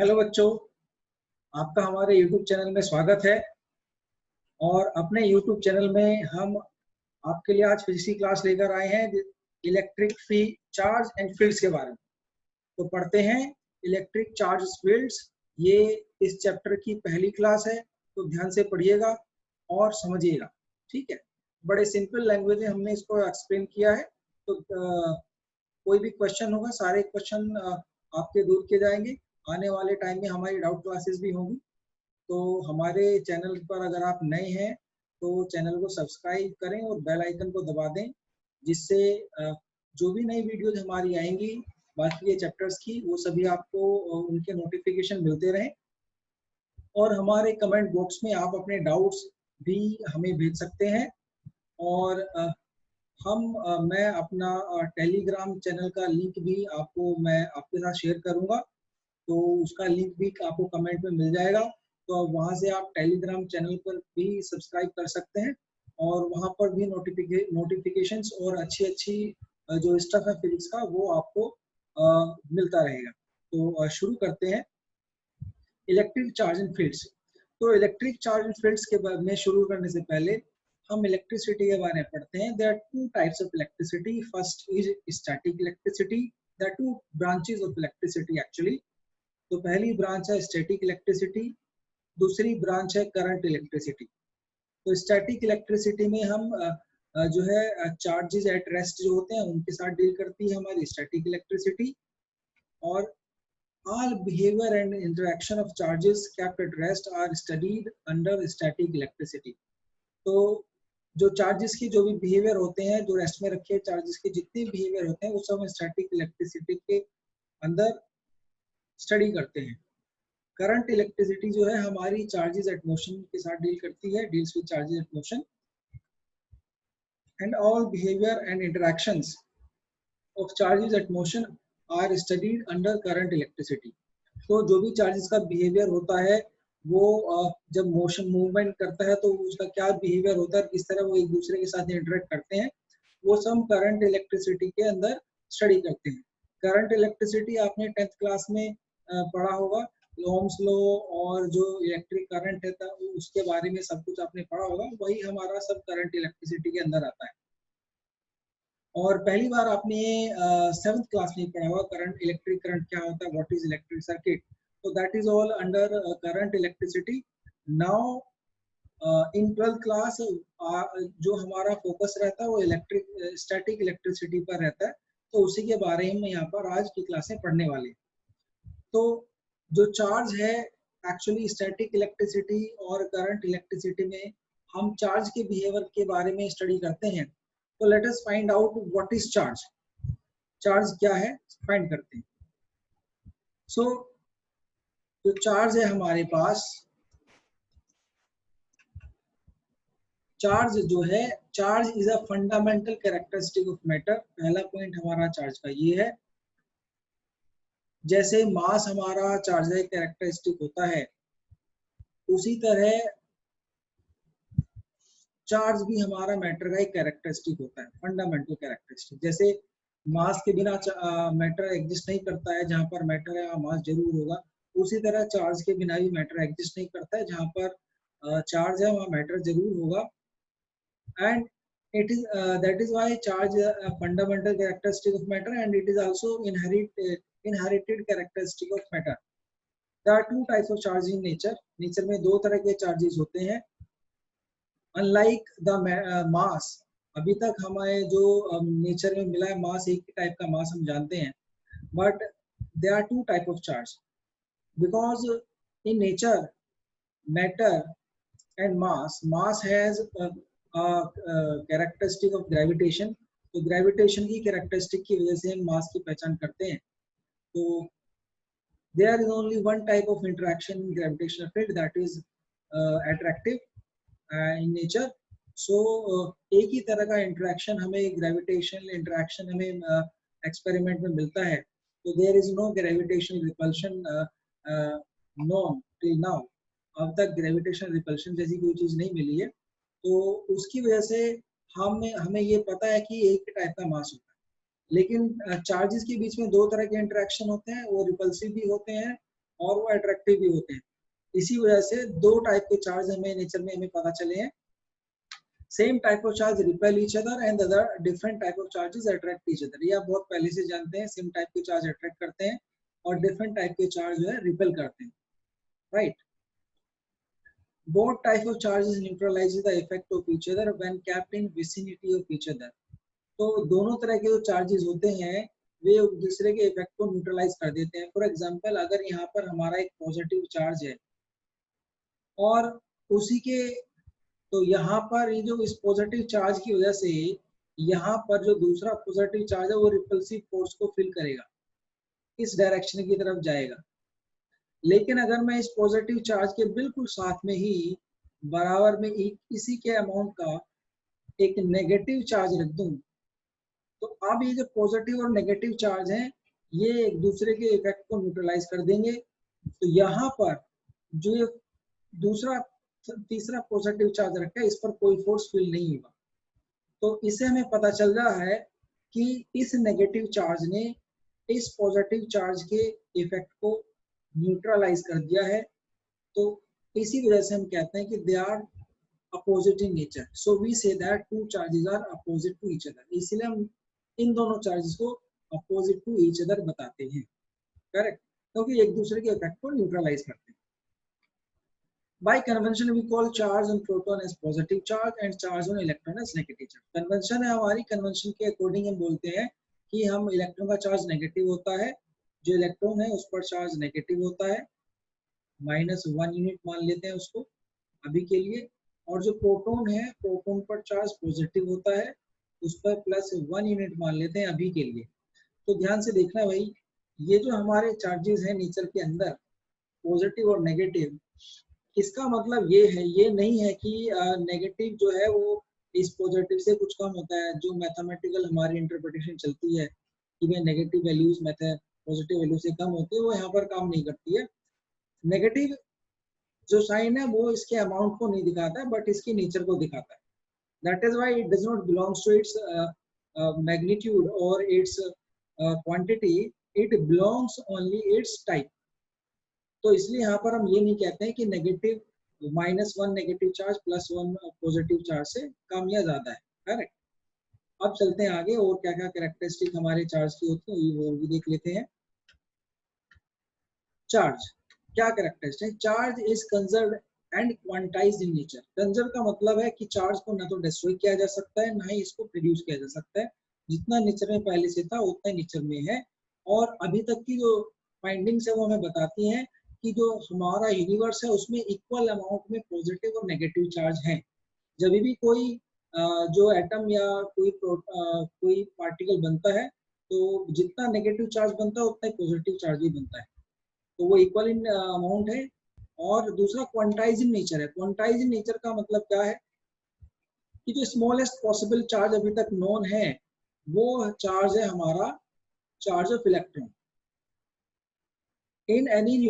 Hello बच्चों, आपका हमारे YouTube चैनल में स्वागत है। और अपने YouTube चैनल में हम आपके लिए आज फिजिक्स की क्लास लेकर आए हैं electric field charge and fields के बारे में। तो पढ़ते हैं इलेक्ट्रिक चार्ज फील्ड्स। ये इस चैप्टर की पहली क्लास है, तो ध्यान से पढ़िएगा और समझिएगा, ठीक है। बड़े सिंपल लैंग्वेज में हमने इसको एक्सप्लेन किया है। तो कोई भी क्वेश्चन होगा, सारे क्वेश्चन आपके दूर किए जाएंगे। आने वाले टाइम में हमारी डाउट क्लासेस भी होंगी। तो हमारे चैनल पर अगर आप नए हैं तो चैनल को सब्सक्राइब करें और बेल आइकन को दबा दें, जिससे जो भी नई वीडियोज हमारी आएंगी बाकी के चैप्टर्स की, वो सभी आपको उनके नोटिफिकेशन मिलते रहें। और हमारे कमेंट बॉक्स में आप अपने डाउट्स भी हमें भेज सकते हैं। और मैं अपना टेलीग्राम चैनल का लिंक भी मैं आपके साथ शेयर करूंगा, तो उसका लिंक भी आपको कमेंट में मिल जाएगा। तो वहां से आप टेलीग्राम चैनल पर भी सब्सक्राइब कर सकते हैं और वहां पर भी नोटिफिकेशंस और अच्छी जो स्टफ है फिजिक्स का वो आपको मिलता रहेगा। तो शुरू करते हैं इलेक्ट्रिक चार्ज एंड फील्ड्स। तो इलेक्ट्रिक चार्ज एंड फील्ड्स के बारे में शुरू करने से पहले हम इलेक्ट्रिसिटी के बारे में पढ़ते हैं। There are two types of electricity. First is static electricity. There are two branches of electricity actually. तो पहली ब्रांच है स्टैटिक इलेक्ट्रिसिटी, दूसरी ब्रांच है करंट इलेक्ट्रिसिटी। तो स्टैटिक इलेक्ट्रिसिटी में हम जो है चार्जेस एट रेस्ट जो होते हैं उनके साथ डील करती है हमारी स्टैटिक इलेक्ट्रिसिटी। और all behavior and interaction of charges kept at rest are studied under static electricity। तो जो चार्जेस की जो भी बिहेवियर होते हैं, जो रेस्ट में रखे चार्जेस के जितने बिहेवियर होते हैं वो सब हम स्टैटिक इलेक्ट्रिसिटी के अंदर स्टडी करते हैं। करंट इलेक्ट्रिसिटी जो है हमारी चार्जेस एट मोशन के साथ डील करती है, deals with charges at motion. And all behaviour and interactions of charges at motion are studied under current electricity. तो जो भी चार्जेस का बिहेवियर होता है वो जब मोशन मूवमेंट करता है तो उसका क्या बिहेवियर होता है, किस तरह वो एक दूसरे के साथ इंटरेक्ट करते हैं, वो सब करंट इलेक्ट्रिसिटी के अंदर स्टडी करते हैं। करंट इलेक्ट्रिसिटी आपने 10th क्लास में पढ़ा होगा। ओम्स लॉ और जो इलेक्ट्रिक करंट है उसके बारे में सब कुछ आपने पढ़ा होगा। वही हमारा सब करंट इलेक्ट्रिसिटी के अंदर आता है। और पहली बार आपने 7th क्लास में पढ़ा हुआ करंट, इलेक्ट्रिक करंट क्या होता है, व्हाट इज इलेक्ट्रिक सर्किट। तो that is all under current electricity. Now in 12th class जो हमारा फोकस रहता है वो इलेक्ट्रिक स्टैटिक इलेक्ट्रिसिटी पर रहता है। तो उसी के बारे में यहाँ पर आज की क्लासें पढ़ने वाले हैं। तो जो चार्ज है एक्चुअली स्टैटिक इलेक्ट्रिसिटी और करंट इलेक्ट्रिसिटी में हम चार्ज के बिहेवियर के बारे में स्टडी करते हैं। तो let us find out what is charge. Charge क्या है फाइंड करते हैं। सो जो चार्ज है हमारे पास, चार्ज जो है, charge is a fundamental characteristic of matter. पहला पॉइंट हमारा चार्ज का ये है। जैसे मास हमारा चार्ज का कैरेक्टरिस्टिक होता है, उसी तरह चार्ज भी हमारा मैटर का एक कैरेक्टरिस्टिक होता है, फंडामेंटल कैरेक्टरिस्टिक। जैसे मास के बिना मैटर एग्जिस्ट नहीं करता है, जहां पर मैटर है वहां मास जरूर होगा। उसी तरह चार्ज के बिना भी मैटर एग्जिस्ट नहीं करता है, जहां पर चार्ज है वहां मैटर जरूर होगा। And it is that is why charge is a fundamental characteristic of matter and it is also inherited characteristic of matter. There are two types of charge in nature. Nature में दो तरह के charges होते हैं। Unlike the mass, अभी तक हमें जो नेचर में मिला है मास, एक ही टाइप का मास हम जानते हैं। But there are two type of charge because in nature matter and mass has characteristic of gravitation. तो ग्रेविटेशन की कैरेक्टरिस्टिक की वजह से हम मास की पहचान करते हैं। तो there is only one type of interaction in gravitational field, that is attractive in nature. So एक ही तरह का इंटरेक्शन हमें, ग्रेविटेशनल इंटरेक्शन हमें एक्सपेरिमेंट में मिलता है। तो there is no gravitational repulsion known till now। अब तक ग्रेविटेशनल रिपल्शन जैसी कोई चीज नहीं मिली है। तो उसकी वजह से हमें ये पता है कि एक ही टाइप का मास होता है। लेकिन चार्जेस के बीच में दो तरह के इंटरेक्शन होते हैं, वो रिपल्सिव भी होते हैं और वो अट्रैक्टिव भी होते हैं। इसी वजह से दो टाइप के चार्ज हमें नेचर में हमें पता चले हैं। Same type of charge repel each other and other different type of charges attract each other. ये आप बहुत पहले से जानते हैं, सेम टाइप के चार्ज अट्रैक्ट करते हैं और डिफरेंट टाइप के चार्ज जो है रिपेल करते हैं, right. Both type of charges neutralizes the effect of each other when kept in vicinity of each other। तो दोनों तरह के जो चार्जेस होते हैं वे एक दूसरे के इफेक्ट को न्यूट्रलाइज कर देते हैं। फॉर एग्जांपल, अगर यहाँ पर हमारा एक पॉजिटिव चार्ज है और उसी के, तो यहाँ पर ये जो इस पॉजिटिव चार्ज की वजह से यहाँ पर जो दूसरा पॉजिटिव चार्ज है वो रिपल्सिव फोर्स को फील करेगा, इस डायरेक्शन की तरफ जाएगा। लेकिन अगर मैं इस पॉजिटिव चार्ज के बिल्कुल साथ में ही बराबर में इसी के अमाउंट का एक नेगेटिव चार्ज रख दूं, तो अब ये जो पॉजिटिव और नेगेटिव चार्ज हैं ये एक दूसरे के इफेक्ट को न्यूट्रलाइज कर देंगे। तो यहाँ पर जो ये दूसरा तीसरा पॉजिटिव चार्ज रखा है इस पर कोई फोर्स फील नहीं होगा। तो इससे हमें पता चल रहा है कि इस नेगेटिव चार्ज ने इस पॉजिटिव चार्ज के इफेक्ट को न्यूट्रलाइज कर दिया है। तो इसी वजह से हम कहते हैं कि they are opposite in nature. So we say that two charges are opposite to each other. इसलिए हम इन दोनों चार्जेस को अपोजिट टू ईच अदर बताते हैं, करेक्ट, क्योंकि एक दूसरे के इफेक्ट को न्यूट्रलाइज करते हैं। By convention we call charge on proton as positive charge and charge on electron as negative charge। Convention है हमारी, कन्वेंशन के अकॉर्डिंग हम बोलते हैं कि हम इलेक्ट्रॉन का चार्ज नेगेटिव होता है, जो इलेक्ट्रॉन है उस पर चार्ज नेगेटिव होता है, -1 यूनिट मान लेते हैं उसको अभी के लिए, और जो प्रोटॉन है प्रोटॉन पर चार्ज पॉजिटिव होता है, उस पर +1 यूनिट मान लेते हैं अभी के लिए। तो ध्यान से देखना भाई, ये जो हमारे चार्जेस हैं नेचर के अंदर पॉजिटिव और नेगेटिव, इसका मतलब ये है, ये नहीं है कि नेगेटिव जो है वो इस पॉजिटिव से कुछ कम होता है। जो मैथमेटिकल हमारी इंटरप्रिटेशन चलती है कि भाई नेगेटिव वैल्यूज पॉजिटिव वैल्यू से कम होती है, वो यहाँ पर काम नहीं करती है। नेगेटिव जो साइन है वो इसके अमाउंट को नहीं दिखाता है बट इसकी नेचर को दिखाता है। That is why it does not belongs to its magnitude और its quantity, it belongs only its type. तो इसलिए यहाँ पर हम ये नहीं कहते हैं कि negative -1 negative charge +1 positive charge से कम या ज्यादा है, करेक्ट। अब चलते हैं आगे और क्या क्या कैरेक्टरिस्टिक हमारे चार्ज की होती है वो भी देख लेते हैं। चार्ज क्या characteristic? Charge is conserved and quantized in nature. Conserve का मतलब है कि चार्ज को ना तो डिस्ट्रॉय किया जा सकता है ना ही इसको प्रोड्यूस किया जा सकता है। जितना नेचर में पहले से था उतना नेचर में है। और अभी तक की जो फाइंडिंग्स है वो हमें बताती हैं कि जो हमारा यूनिवर्स है उसमें इक्वल अमाउंट में पॉजिटिव और नेगेटिव चार्ज हैं। जब भी कोई जो एटम या कोई पार्टिकल बनता है तो जितना नेगेटिव चार्ज बनता है उतना ही पॉजिटिव चार्ज भी बनता है, तो वो इक्वल इन अमाउंट है। और दूसरा क्वांटाइज इन नेचर है। क्वांटाइज इन नेचर का मतलब क्या है कि जो स्मॉलेस्ट पॉसिबल चार्ज अभी तक नोन है वो चार्ज है हमारा charge of electron in any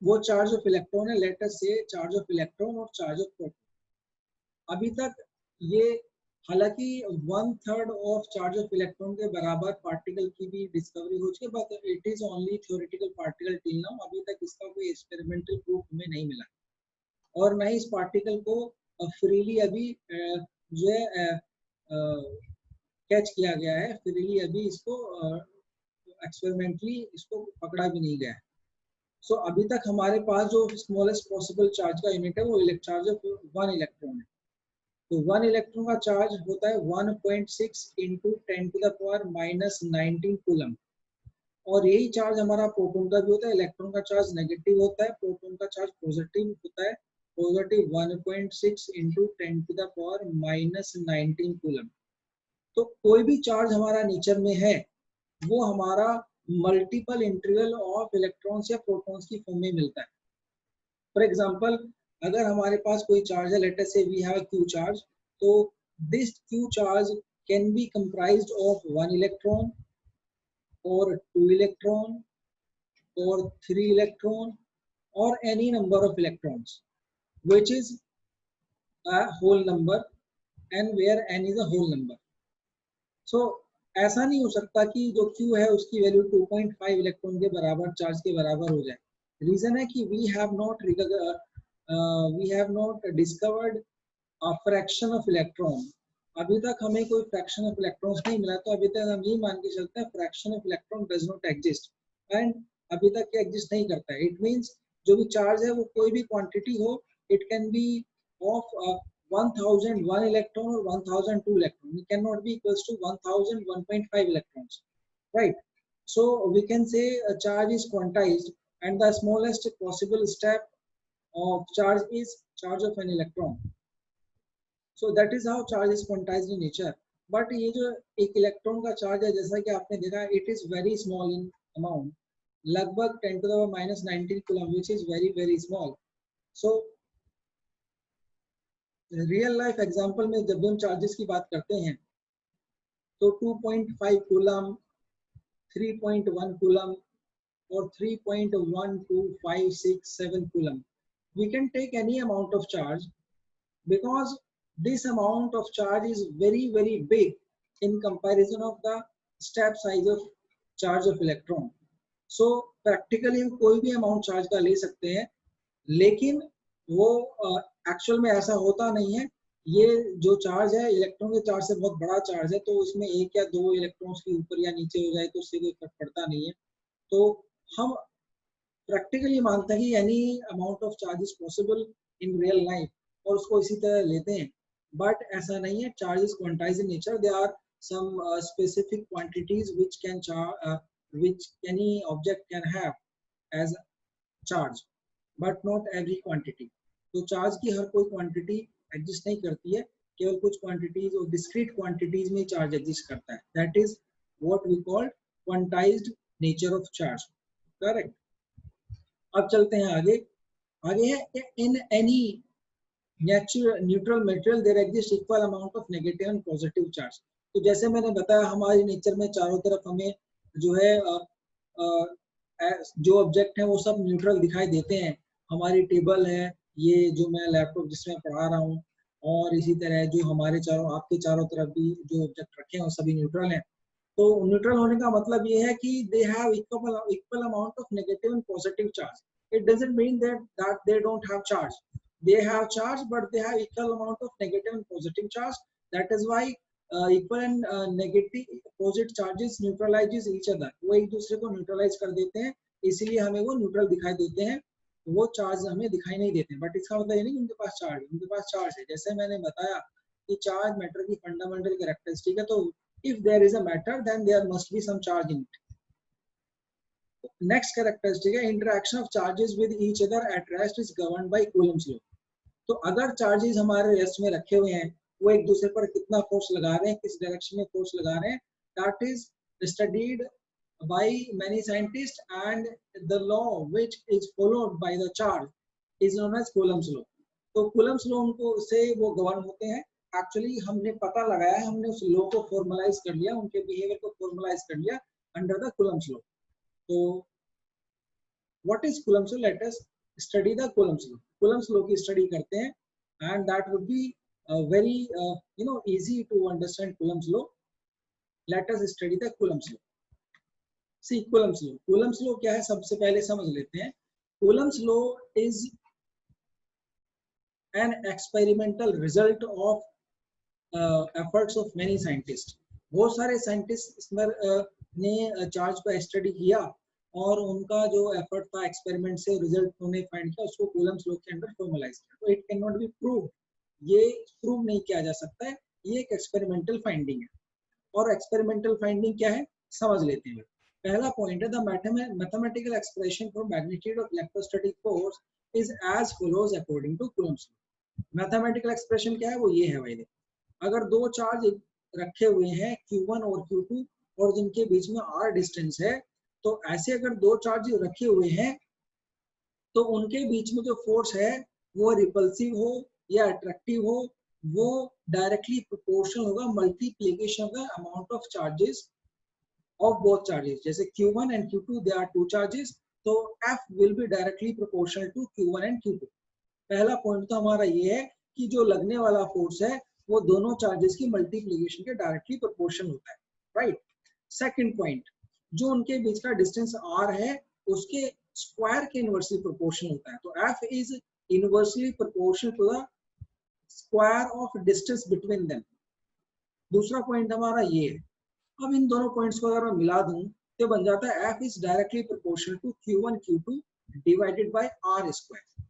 वो चार्ज ऑफ इलेक्ट्रॉन है, लेट अस से चार्ज ऑफ इलेक्ट्रॉन और चार्ज ऑफ प्रोटॉन। अभी तक ये हालांकि 1/3 ऑफ चार्ज ऑफ इलेक्ट्रॉन के बराबर पार्टिकल की भी डिस्कवरी हो चुकी है, but it is only theoretical particle till now. अभी तक इसका कोई एक्सपेरिमेंटल प्रूफ हमें नहीं मिला और न ही इस पार्टिकल को फ्रीली अभी जो है कैच किया गया है, फ्रीली अभी इसको एक्सपेरिमेंटली इसको पकड़ा भी नहीं गया है। सो अभी तक हमारे पास जो स्मॉलेस्ट पॉसिबल चार्ज का यूनिट है वो चार्ज ऑफ 1 इलेक्ट्रॉन है। तो 1 इलेक्ट्रॉन का चार्ज होता है 1.6 × 10⁻⁻19 कूलम। और यही चार्ज हमारा प्रोटॉन का भी होता है। इलेक्ट्रॉन का चार्ज नेगेटिव होता है, प्रोटॉन का चार्ज पॉजिटिव होता है, पॉजिटिव 1.6 × 10⁻⁻19 कूलम। तो कोई भी चार्ज हमारा नेचर में है वो हमारा मल्टीपल इंटीग्रल ऑफ इलेक्ट्रॉन्स या प्रोटॉन्स की फॉर्म में मिलता है। फॉर एग्जांपल, अगर हमारे पास कोई चार्ज है, let us say we have a Q charge, तो this Q charge can be comprised of 1 electron और 2 इलेक्ट्रॉन और 3 electron or any number of electrons which is a whole number and where n is a whole number. So ऐसा नहीं हो सकता कि जो Q है उसकी वैल्यू 2.5 इलेक्ट्रॉन के बराबर चार्ज के बराबर हो जाए। रीजन है कि we have not discovered a fraction of electron. अभी तक हमें कोई फ्रैक्शन ऑफ इलेक्ट्रॉन्स नहीं मिला, तो अभी तक हम ये मान के चलते हैं fraction of electron does not exist, and अभी तक ये एग्जिस्ट नहीं करता है। इट मींस जो भी चार्ज है वो कोई भी क्वांटिटी हो, it can be of 1001 electron और 1002 electron, it can not be equals to 1000 1.5 electrons, right? So we can say a charge is quantized, and the smallest possible step of charge is charge of an electron. So that is how charge is quantized in nature. But ये जो एक electron का charge है, जैसा कि आपने देखा, it is very small in amount, लगभग 10 to the minus 19 coulomb, which is very very small. So real life example में जब हम चार्जेस की बात करते हैं तो 2.5 coulomb, 3.1 coulomb or 3.12567 coulomb. We can take any amount of charge because this amount of charge is very very big in comparison of the step size of charge of electron. So practically कोई भी amount charge का ले सकते हैं, लेकिन वो actual में ऐसा होता नहीं है। ये जो चार्ज है इलेक्ट्रॉन के चार्ज से बहुत बड़ा चार्ज है, तो उसमें एक या दो इलेक्ट्रॉन्स के ऊपर या नीचे हो जाए तो उससे कोई फर्क पड़ता नहीं है। तो हम प्रैक्टिकली मानते हैं कि any amount of charge is possible in real life और उसको इसी तरह लेते हैं, बट ऐसा नहीं है। Charge is quantised in nature, they are some specific quantities which any object can have as charge, but not every quantity. तो चार्ज की हर कोई क्वांटिटी एग्जिस्ट नहीं करती है, केवल कुछ क्वांटिटीज और डिस्क्रीट क्वांटिटीज में चार्ज एग्जिस्ट करता है। That is what we call quantised nature of charge, correct? अब चलते हैं आगे। आगे है in any neutral material there exist equal amount of negative and positive charge. तो जैसे मैंने बताया हमारी नेचर में चारों तरफ हमें जो है जो ऑब्जेक्ट है वो सब न्यूट्रल दिखाई देते हैं। हमारी टेबल है, ये जो मैं लैपटॉप जिसमें पढ़ा रहा हूँ, और इसी तरह जो हमारे चारों आपके चारों तरफ भी जो ऑब्जेक्ट रखे हैं वो सभी न्यूट्रल हैं। तो न्यूट्रल होने का मतलब ये है कि they have equal amount of negative and positive charge. It doesn't mean that they don't have charge. They have charge, but they have equal amount of negative and positive charge. That is why equal and negative opposite charges neutralizes each other. वो एक दूसरे को neutralise कर देते हैं, इसीलिए हमें वो न्यूट्रल दिखाई देते हैं, वो चार्ज हमें दिखाई नहीं देते। बट इसका मतलब ये नहीं कि उनके पास चार्ज है, उनके पास चार्ज है। जैसे मैंने बताया कि चार्ज मैटर की फंडामेंटल कैरेक्टरिस्टिक है, तो if there is a matter then there must be some charge in it. Next characteristic है interaction of charges with each other at rest is governed by Coulomb's law. तो अगर charges हमारे rest में रखे हुए हैं, वो एक दूसरे पर कितना फोर्स लगा रहे हैं, किस डायरेक्शन में फोर्स लगा रहे हैं, that is studied by many scientist and the law which is followed by the charge is known as Coulomb's law. तो कूलम्स लॉ उनको से वो गवर्न होते हैं। एक्चुअली हमने पता लगाया, हमने उस लॉ को फॉर्मलाइज कर लिया, उनके बिहेवियर को फॉर्मलाइज कर लिया अंडर द कूलम्स लॉ। तो what is Coulomb's law? Let us study the Coulomb's law. Coulomb's law की स्टडी करते हैं, and that would be very easy to understand Coulomb's law. Let us study the Coulomb's law. See Coulomb's law. Coulomb's law क्या है, सबसे पहले समझ लेते हैं। Coulomb's law is an experimental result of efforts of many scientists. बहुत सारे scientist ने चार्ज पर स्टडी किया और उनका जो एफर्ट था एक्सपेरिमेंट से रिजल्ट उन्होंने फाइंड किया, उसको कूलम्स लॉ के अंडर फॉर्मलाइज किया। तो it can not B prove, ये प्रूव नहीं किया जा सकता है, ये एक एक्सपेरिमेंटल फाइंडिंग है। और एक्सपेरिमेंटल फाइंडिंग क्या है समझ लेते हैं। पहला पॉइंट है the mathematical expression for magnitude of electrostatic force is as follows according to Coulomb's law. Mathematical expression क्या है, वो ये है भाई, अगर दो चार्ज रखे हुए हैं Q1 और Q2 और जिनके बीच में r डिस्टेंस है, तो ऐसे अगर दो चार्ज रखे हुए हैं तो उनके बीच में जो फोर्स है वो रिपल्सिव हो या अट्रैक्टिव हो, वो डायरेक्टली प्रोपोर्शनल होगा multiplication of the amount of charges of both charges. जैसे Q1 and Q2 they are two charges, तो F will be directly proportional to Q1 and Q2। पहला पॉइंट तो हमारा ये है कि जो लगने वाला फोर्स है वो दोनों चार्जेस की मल्टीप्लिकेशन के डायरेक्टली प्रोपोर्शनल होता है, राइट? सेकंड पॉइंट, जो उनके बीच का डिस्टेंस r है उसके स्क्वायर के इनवर्सली प्रोपोर्शनल होता है। तो f is inversely proportional to the square of distance between them. दूसरा पॉइंट हमारा ये है। अब इन दोनों पॉइंट्स को अगर मैं मिला दूं तो बन जाता है f is directly proportional to q1 q2 divided by r square.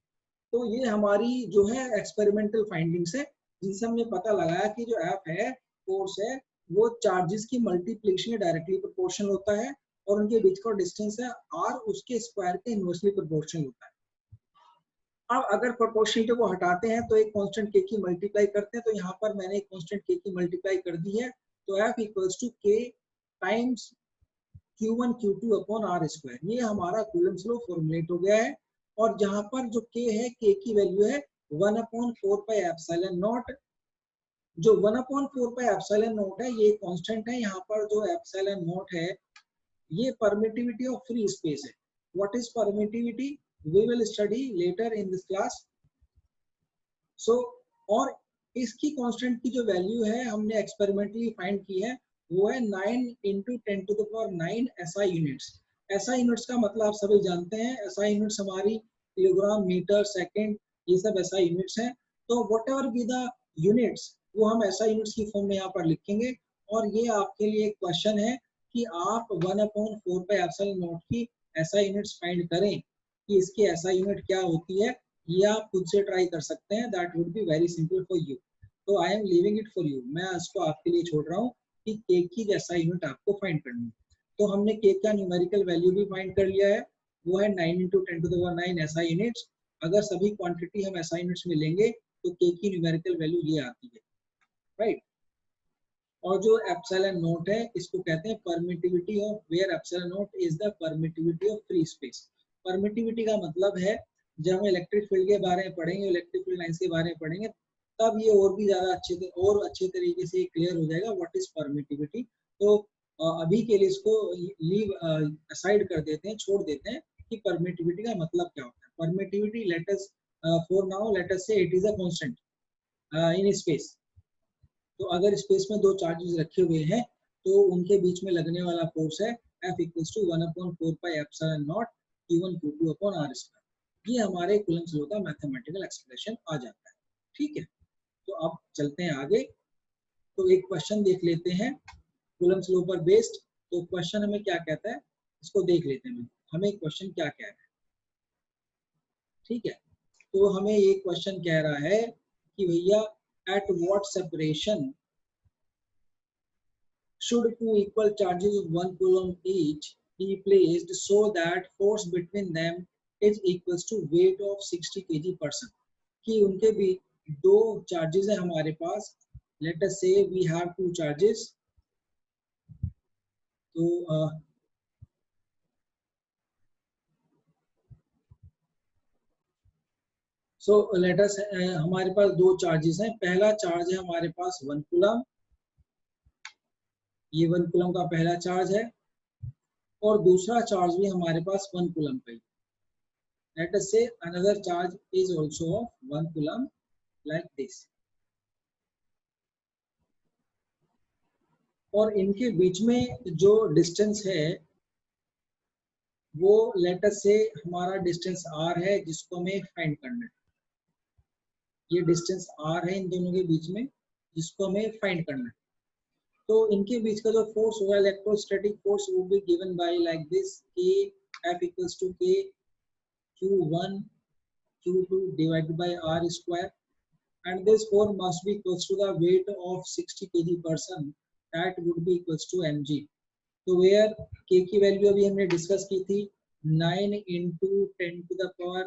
तो ये हमारी जो है एक्सपेरिमेंटल फाइंडिंग्स है, जिनसे हमने पता लगाया कि जो f है, फोर्स है, वो चार्जेस की मल्टीप्लिकेशन में डायरेक्टली प्रोपोर्शनल होता है और उनके बीच का डिस्टेंस है r उसके स्क्वायर के इनवर्सली प्रोपोर्शनल होता है। अब अगर प्रोपोर्शनलिटी को हटाते हैं तो एक कांस्टेंट k की मल्टीप्लाई करते हैं, तो यहाँ पर मैंने एक कांस्टेंट k की मल्टीप्लाई कर दी है, तो f equals to k times q1 q2 upon r square. ये हमारा कूलम्ब्स लॉ फॉर्मुलेट हो गया है। और जहां पर जो k है, k की वैल्यू है 1/4 पाई एप्सिलॉन नॉट। जो 1/4 पाई एप्सिलॉन नॉट है ये कांस्टेंट है। यहाँ पर जो एप्सिलॉन नॉट है ये परमिटिविटी ऑफ फ्री स्पेस है। What is permittivity we will study later in this class. So और इसकी कांस्टेंट की जो वैल्यू है हमने एक्सपेरिमेंटली फाइंड की है, वो है 9 × 10⁹ SI यूनिट्स। SI यूनिट्स का मतलब आप सभी जानते हैं, SI यूनिट्स हमारी किलोग्राम, मीटर, सेकंड, ये सब SI यूनिट्स हैं। तो what ever be the units वो हम SI यूनिट्स की फॉर्म में यहाँ पर लिखेंगे। और ये आपके लिए एक क्वेश्चन है कि आप 1/4 पाई एप्सिलॉन नॉट की SI यूनिट्स फाइंड करें कि इसकी SI यूनिट क्या होती है। ये आप खुद से ट्राई कर सकते हैं, that would be very simple for you. तो I am leaving it for you, मैं इसको आपके लिए छोड़ रहा हूँ कि k की जैसा यूनिट आपको फाइंड करनी है। तो हमने k का न्यूमेरिकल वैल्यू भी फाइंड कर लिया है, वो है 9 × 10⁹ SI यूनिट्स। अगर सभी क्वांटिटी हम SI यूनिट्स में लेंगे तो k की न्यूमेरिकल वैल्यू ये आती है, राइट। और जो एप्सिलॉन नॉट है इसको कहते हैं permittivity of, where epsilon not is the permittivity of free space. Permittivity का मतलब है, जब हम इलेक्ट्रिक फील्ड के बारे में पढ़ेंगे, इलेक्ट्रिक फील्ड लाइंस के बारे में पढ़ेंगे, तब ये और भी ज्यादा अच्छे तरीके से क्लियर हो जाएगा व्हाट इज परमिटिविटी। तो अभी के लिए इसको लीव असाइड कर देते हैं, छोड़ देते हैं कि परमिटिविटी का मतलब क्या होता है। Permittivity let us for now let us say it is a constant in space. तो अगर स्पेस में दो चार्जेस रखे हुए हैं तो उनके बीच में लगने वाला फोर्स है F equals to 1/4 pi epsilon not q1 q2 upon r square. ये हमारे कूलम्ब्स लॉ का मैथमेटिकल एक्सप्रेशन आ जाता है, ठीक है। तो अब चलते हैं आगे। तो एक क्वेश्चन देख लेते हैं कूलम्ब्स लॉ पर बेस्ड। तो क्वेश्चन हमें क्या कहता है इसको देख लेते हैं। हमें क्वेश्चन क्या कह रहा है, ठीक है। तो हमें ये क्वेश्चन कह रहा है कि भैया at what separation should two equal charges of 1 coulomb each be placed so that force between them is equals to weight of 60 kg/person। कि उनके भी दो चार्जेस है हमारे पास, let us say we have two charges। तो so let us हमारे पास दो charges हैं। पहला चार्ज है हमारे पास 1 कूलम, ये 1 कूलम का पहला चार्ज है। और दूसरा चार्ज भी हमारे पास 1 कूलम का ही। Let us say another charge is also of 1 coulomb like this। और इनके बीच में जो डिस्टेंस है वो लेट अस से हमारा डिस्टेंस r है, जिसको हमें फाइंड करना है। ये डिस्टेंस r है इन दोनों के बीच में, जिसको हमें फाइंड करना है। तो इनके बीच का जो फोर्स होगा, इलेक्ट्रोस्टैटिक फोर्स, वो भी given by like this k F equals to k q1 q2 divided by r square, and this force must be equals to the weight of 60 kg/person, that would be equals to mg। तो where k की value अभी हमने discuss की थी 9 × 10⁹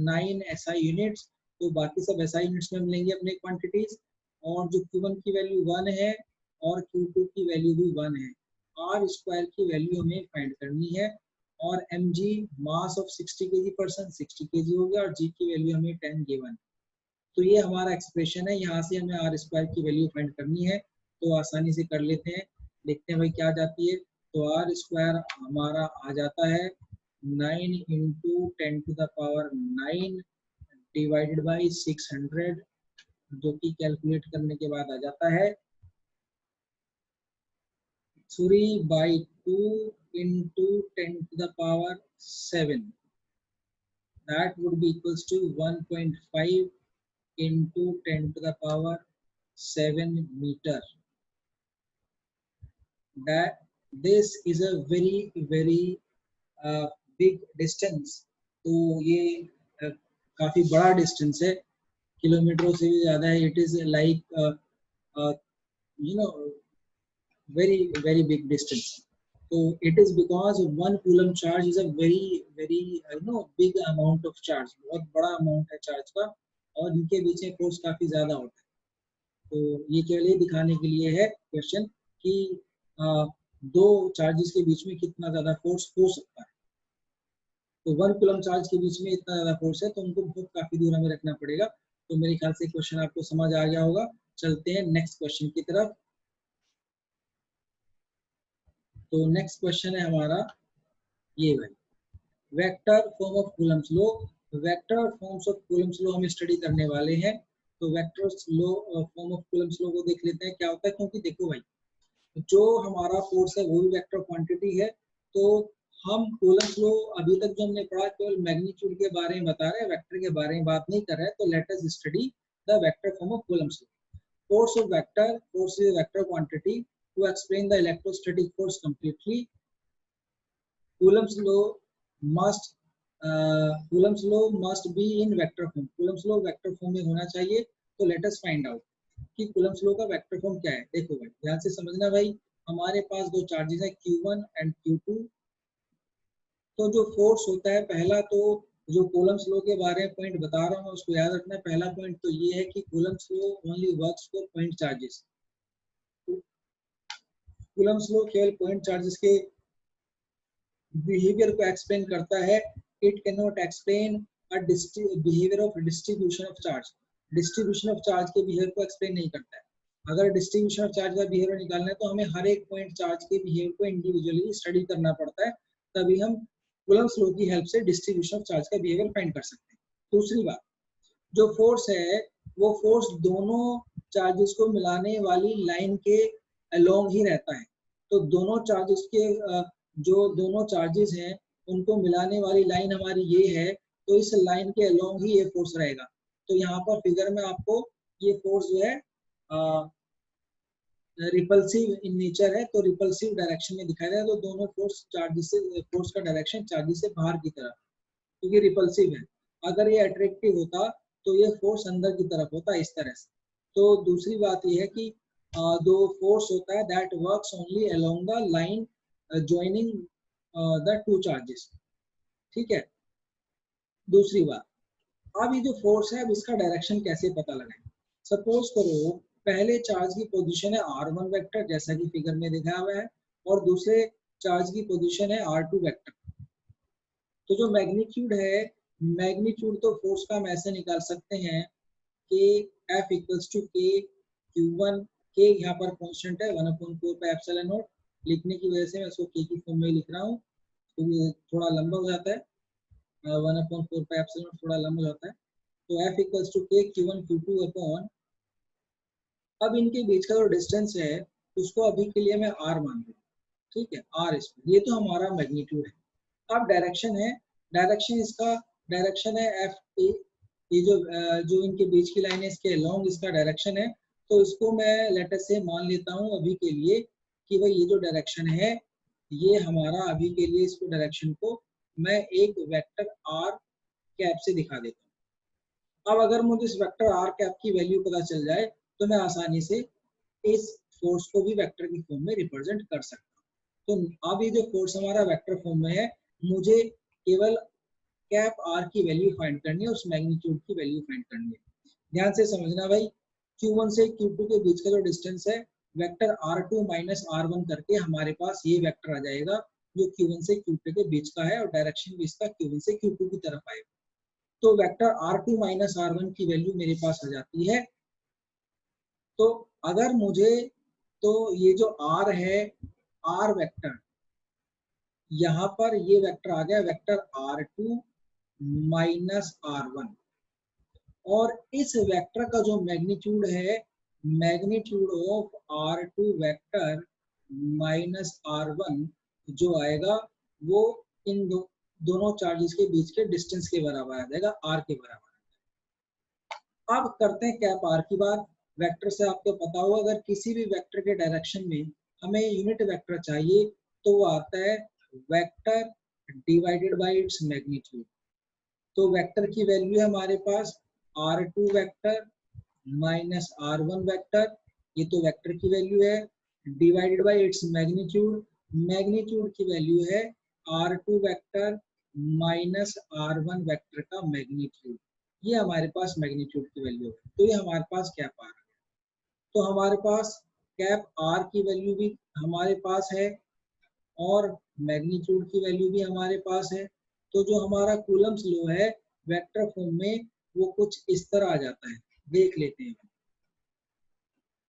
9 SI units. तो बाकी सब SI units में हम लेंगे अपने क्वांटिटीज। और जो q1 की वैल्यू 1 है और q2 की वैल्यू भी 1 है। r स्क्वायर की वैल्यू हमें फाइंड करनी है। और mg mass of 60 kg/person 60 kg हो गया, और g की वैल्यू हमें 10 गिवन। तो ये हमारा एक्सप्रेशन है, यहाँ से हमें r स्क्वायर की वैल्यू फाइंड करनी है। तो आसानी से कर लेते हैं, देखते हैं भाई क्या जाती है। तो r स्क्वायर हमारा आ जाता है 9 × 10⁹ 9 डिवाइडेड बाई 600, जो कि कैलकुलेट करने के बाद आ जाता है 3/2 × 10⁻⁷। that would be equals to 1.5 into 10 to the power 7 meter. That this is a very big distance. तो ये काफी बड़ा डिस्टेंस है, किलोमीटरों से भी ज्यादा है. It is like you know very big distance. So it is because 1 coulomb charge is a very big amount of charge. बहुत बड़ा amount है चार्ज का और इनके बीच में फोर्स काफी ज्यादा होता है. तो ये केवल ये दिखाने के लिए है क्वेश्चन कि दो चार्जेस के बीच में कितना ज्यादा फोर्स हो सकता है. तो 1 कूलम चार्ज के बीच में इतना ज्यादा फोर्स है तो उनको बहुत काफी दूर हमें रखना पड़ेगा. तो मेरे ख्याल से क्वेश्चन आपको समझ आ गया होगा. चलते हैं नेक्स्ट क्वेश्चन की तरफ. तो नेक्स्ट क्वेश्चन है हमारा ये भाई, vector form of Coulomb's law. Vector forms of Coulomb's law हम स्टडी करने वाले हैं. तो vector law form of Coulomb's law को देख लेते हैं क्या होता है. क्योंकि देखो भाई, जो हमारा फोर्स है वो भी वेक्टर क्वांटिटी है. तो हम कूलम्स लॉ अभी तक जो हमने पढ़ा केवल मैग्नीट्यूड के बारे में बता रहे हैं, वेक्टर के बारे में बात नहीं कर रहे हैं. तो let us study the vector form of Coulomb's law. Force of vector, force is a vector quantity. To explain the electrostatic force completely, Coulomb's law must be in vector form. Coulomb's law vector form में होना चाहिए. तो let us find out कि Coulomb's law का vector form क्या है. देखो भाई, ध्यान से समझना भाई. हमारे पास दो चार्जेस है Q1 and Q2. तो जो फोर्स होता है पहला, तो जो कूलम्स लॉ के बारे में पॉइंट बता रहा हूँ उसको याद रखना. पहला पॉइंट तो ये है कि Coulomb's law only works for point charges. Coulomb's law केवल पॉइंट चार्जेस के बिहेवियर को एक्सप्लेन करता है. It can not explain behaviour of distribution of charge. Distribution of charge के बिहेवियर को एक्सप्लेन नहीं करता है. अगर डिस्ट्रीब्यूशन ऑफ चार्ज का बिहेवियर निकालना है तो हमें हर एक पॉइंट चार्ज के बिहेवियर को इंडिविजुअली स्टडी करना पड़ता है. तभी हम कूलम्स लॉ की हेल्प से डिस्ट्रीब्यूशन ऑफ चार्ज का बिहेवियर फाइंड कर सकते हैं. दूसरी बात, जो फोर्स है वो फोर्स दोनों चार्जेस को मिलाने वाली लाइन के अलोंग ही रहता है. तो दोनों चार्जेस के जो दोनों चार्जेस हैं उनको मिलाने वाली लाइन हमारी ये है. तो इस लाइन के अलोंग ही ये फोर्स रहेगा. तो यहाँ पर फिगर में आपको ये फोर्स जो है रिपल्सिव इन नेचर है. तो रिपल्सिव डायरेक्शन में दिखाई दे रहा है. तो दोनों फोर्स चार्जेस से, फोर्स का डायरेक्शन चार्जेस से बाहर की तरफ, क्योंकि रिपल्सिव है. अगर ये अट्रैक्टिव होता तो ये फोर्स अंदर की तरफ होता इस तरह से. तो दूसरी बात ये है कि दो फोर्स होता है that works only along the line joining the two charges. ठीक है. दूसरी बात, अब ये जो फोर्स है अब इसका डायरेक्शन कैसे पता लगाएं. सपोज करो पहले चार्ज की पोजीशन है r1 वेक्टर जैसा कि फिगर में दिखाया हुआ है और दूसरे चार्ज की पोजीशन है r2 वेक्टर. तो जो मैग्नीट्यूड है, मैग्नीट्यूड तो फोर्स का हम ऐसे निकाल सकते हैं कि F equals to K Q1. K यहाँ पर कांस्टेंट है 1/4 पे एप्सिलॉन नॉट. लिखने की वजह से मैं इसको K की फॉर्म में लिख रहा हूँ क्योंकि थोड़ा लंबा हो जाता है. 1/4 पे एप्सिलॉन नॉट थोड़ा लंबा हो जाता है. तो F equals to K Q1 Q2 upon, अब इनके बीच का जो डिस्टेंस है उसको अभी के लिए मैं R मान लूँ. ठीक है, R इसमें, ये तो हमारा मैग्नीट्यूड है. अब डायरेक्शन है, डायरेक्शन इसका डायरेक्शन है F A. ये जो इनके बीच की लाइन है इसके अलोंग इसका डायरेक्शन है. तो इसको मैं लेटर से मान लेता हूँ अभी के लिए कि भाई ये जो डायरेक्शन है ये हमारा अभी के लिए, इसको डायरेक्शन को मैं एक वेक्टर R कैप से दिखा देता हूँ. अब अगर मुझे इस वेक्टर R कैप की वैल्यू पता चल जाए तो मैं आसानी से इस फोर्स को भी वेक्टर की फॉर्म में रिप्रेजेंट कर सकता हूँ. तो अब ये जो फोर्स हमारा वेक्टर फॉर्म में है, मुझे केवल कैप R की वैल्यू फाइंड करनी है, उस मैग्नीट्यूड की वैल्यू फाइंड करनी है. ध्यान से समझना भाई, Q1 से Q2 के बीच का जो डिस्टेंस है वेक्टर R2 माइनस R1 करके हमारे पास ये वेक्टर आ जाएगा जो Q1 से Q2 के बीच का है और डायरेक्शन भी इसका Q1 से Q2 की तरफ आएगा. तो वेक्टर R2 माइनस R1 की वैल्यू मेरे पास आ जाती है. तो अगर मुझे, तो ये जो R है R वेक्टर, यहाँ पर ये वेक्टर आ गया वेक्टर R2 माइनस R1 और इस वेक्टर का जो मैग्नीट्यूड है, magnitude of R2 vector minus R1 जो आएगा वो इन दो दोनों चार्जेस के बीच के डिस्टेंस के बराबर आ जाएगा, आर के बराबर। अब करते हैं कैप आर की बात। वेक्टर से आपको पता होगा, अगर किसी भी वेक्टर के डायरेक्शन में हमें यूनिट वेक्टर चाहिए तो वो आता है vector divided by its magnitude. तो वेक्टर की वैल्यू है हमारे पास r2 vector minus r1 vector, ये तो वेक्टर की वैल्यू है, divided by its magnitude, magnitude की वैल्यू है r2 vector minus r1 vector का मैग्नीट्यूड। ये हमारे पास मैग्नीट्यूड की वैल्यू है, तो ये हमारे पास कैप आर है। तो हमारे पास कैप आर की वैल्यू भी हमारे पास है और मैग्नीट्यूड की वैल्यू भी हमारे पास है। तो जो हमारा कूलम्स लॉ है वेक्टर फॉर्म में वो कुछ इस तरह आ जाता है, देख लेते हैं।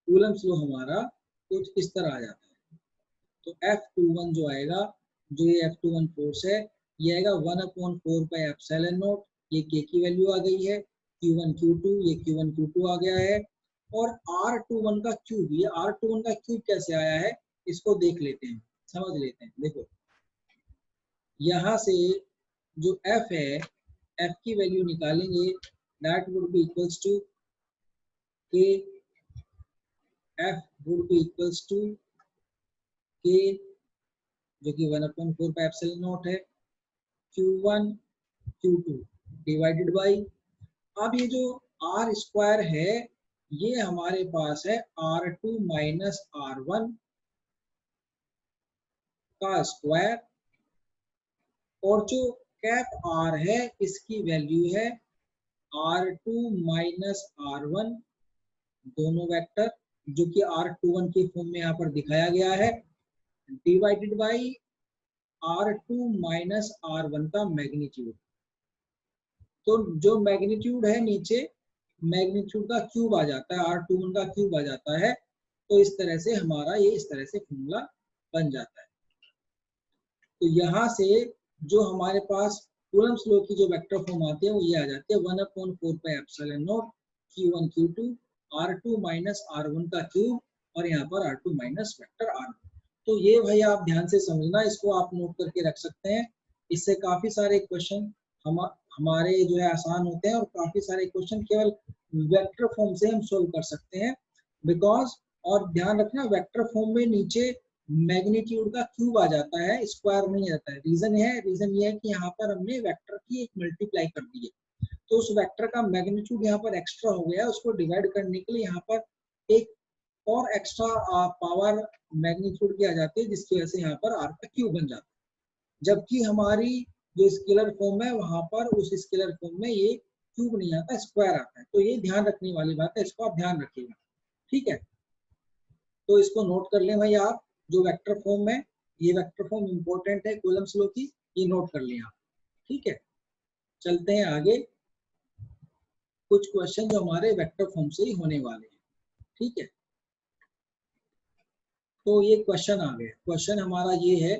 कूलम्स लॉ हमारा कुछ इस तरह आ जाता है। तो F21 जो आएगा, जो ये F21 फोर्स है, ये आएगा 1/4 पाई एप्सिलॉन नॉट, ये K की वैल्यू आ गई है, Q1 Q2, ये Q1 Q2 आ गया है, और R21 का क्यूब, ये R21 का क्यूब कैसे आया है इसको देख लेते हैं, समझ लेते हैं। देखो यहाँ से जो F है, F की वैल्यू निकालेंगे, that would be equals to K, F would be equals to K जो कि 1/4 पाई एप्सिलॉन नॉट है, Q1 Q2 डिवाइडेड बाई, अब ये जो R स्क्वायर है ये हमारे पास है R2 माइनस R1 का स्क्वायर, और जो कैप R है इसकी वैल्यू है R2 माइनस R1 दोनों वेक्टर, जो कि R21 के फॉर्म में यहाँ पर दिखाया गया है, divided by R2 minus R1 का मैग्नीट्यूड। तो जो मैग्नीट्यूड है नीचे मैग्नीट्यूड का क्यूब आ जाता है, R21 का क्यूब आ जाता है। तो इस तरह से हमारा ये इस तरह से फॉर्मूला बन जाता है। तो यहाँ से जो हमारे पास कूलम्स लॉ की जो वेक्टर फॉर्म आती है वो ये आ जाती है 1/4 pi epsilon not Q1 Q2 R2 minus R1 का क्यूब, और यहाँ पर R2 माइनस वेक्टर R1। तो ये भाई आप ध्यान से समझना, इसको आप नोट करके रख सकते हैं। इससे काफी सारे क्वेश्चन हमारे जो है आसान होते हैं, और काफी सारे क्वेश्चन केवल वेक्टर फॉर्म से हम सोल्व कर सकते हैं। बिकॉज, और ध्यान रखना, वेक्टर फॉर्म में नीचे मैग्नीट्यूड का क्यूब आ जाता है, स्क्वायर नहीं आता है। रीजन ये है कि यहाँ पर हमने वेक्टर की एक मल्टीप्लाई कर दी है, तो उस वेक्टर का मैग्नीट्यूड यहाँ पर एक्स्ट्रा हो गया, उसको डिवाइड करने के लिए यहाँ पर एक और एक्स्ट्रा पावर मैग्नीट्यूड की आ जाती है, जिसकी वजह से यहाँ पर आर का क्यूब बन जाता है। जबकि हमारी जो स्केलर फॉर्म है वहां पर उस स्केलर फॉर्म में ये क्यूब नहीं आता, स्क्वायर आता है। तो ये ध्यान रखने वाली बात है, इसको आप ध्यान रखिएगा, ठीक है। तो इसको नोट कर लें भाई आप, जो वेक्टर फॉर्म है, ये वेक्टर फॉर्म इंपॉर्टेंट है कूलम्स लॉ की, ये नोट कर लें आप, ठीक है। चलते हैं आगे, कुछ क्वेश्चन जो हमारे वेक्टर फॉर्म से ही होने वाले हैं, ठीक है। तो ये क्वेश्चन आ गए, क्वेश्चन हमारा ये है,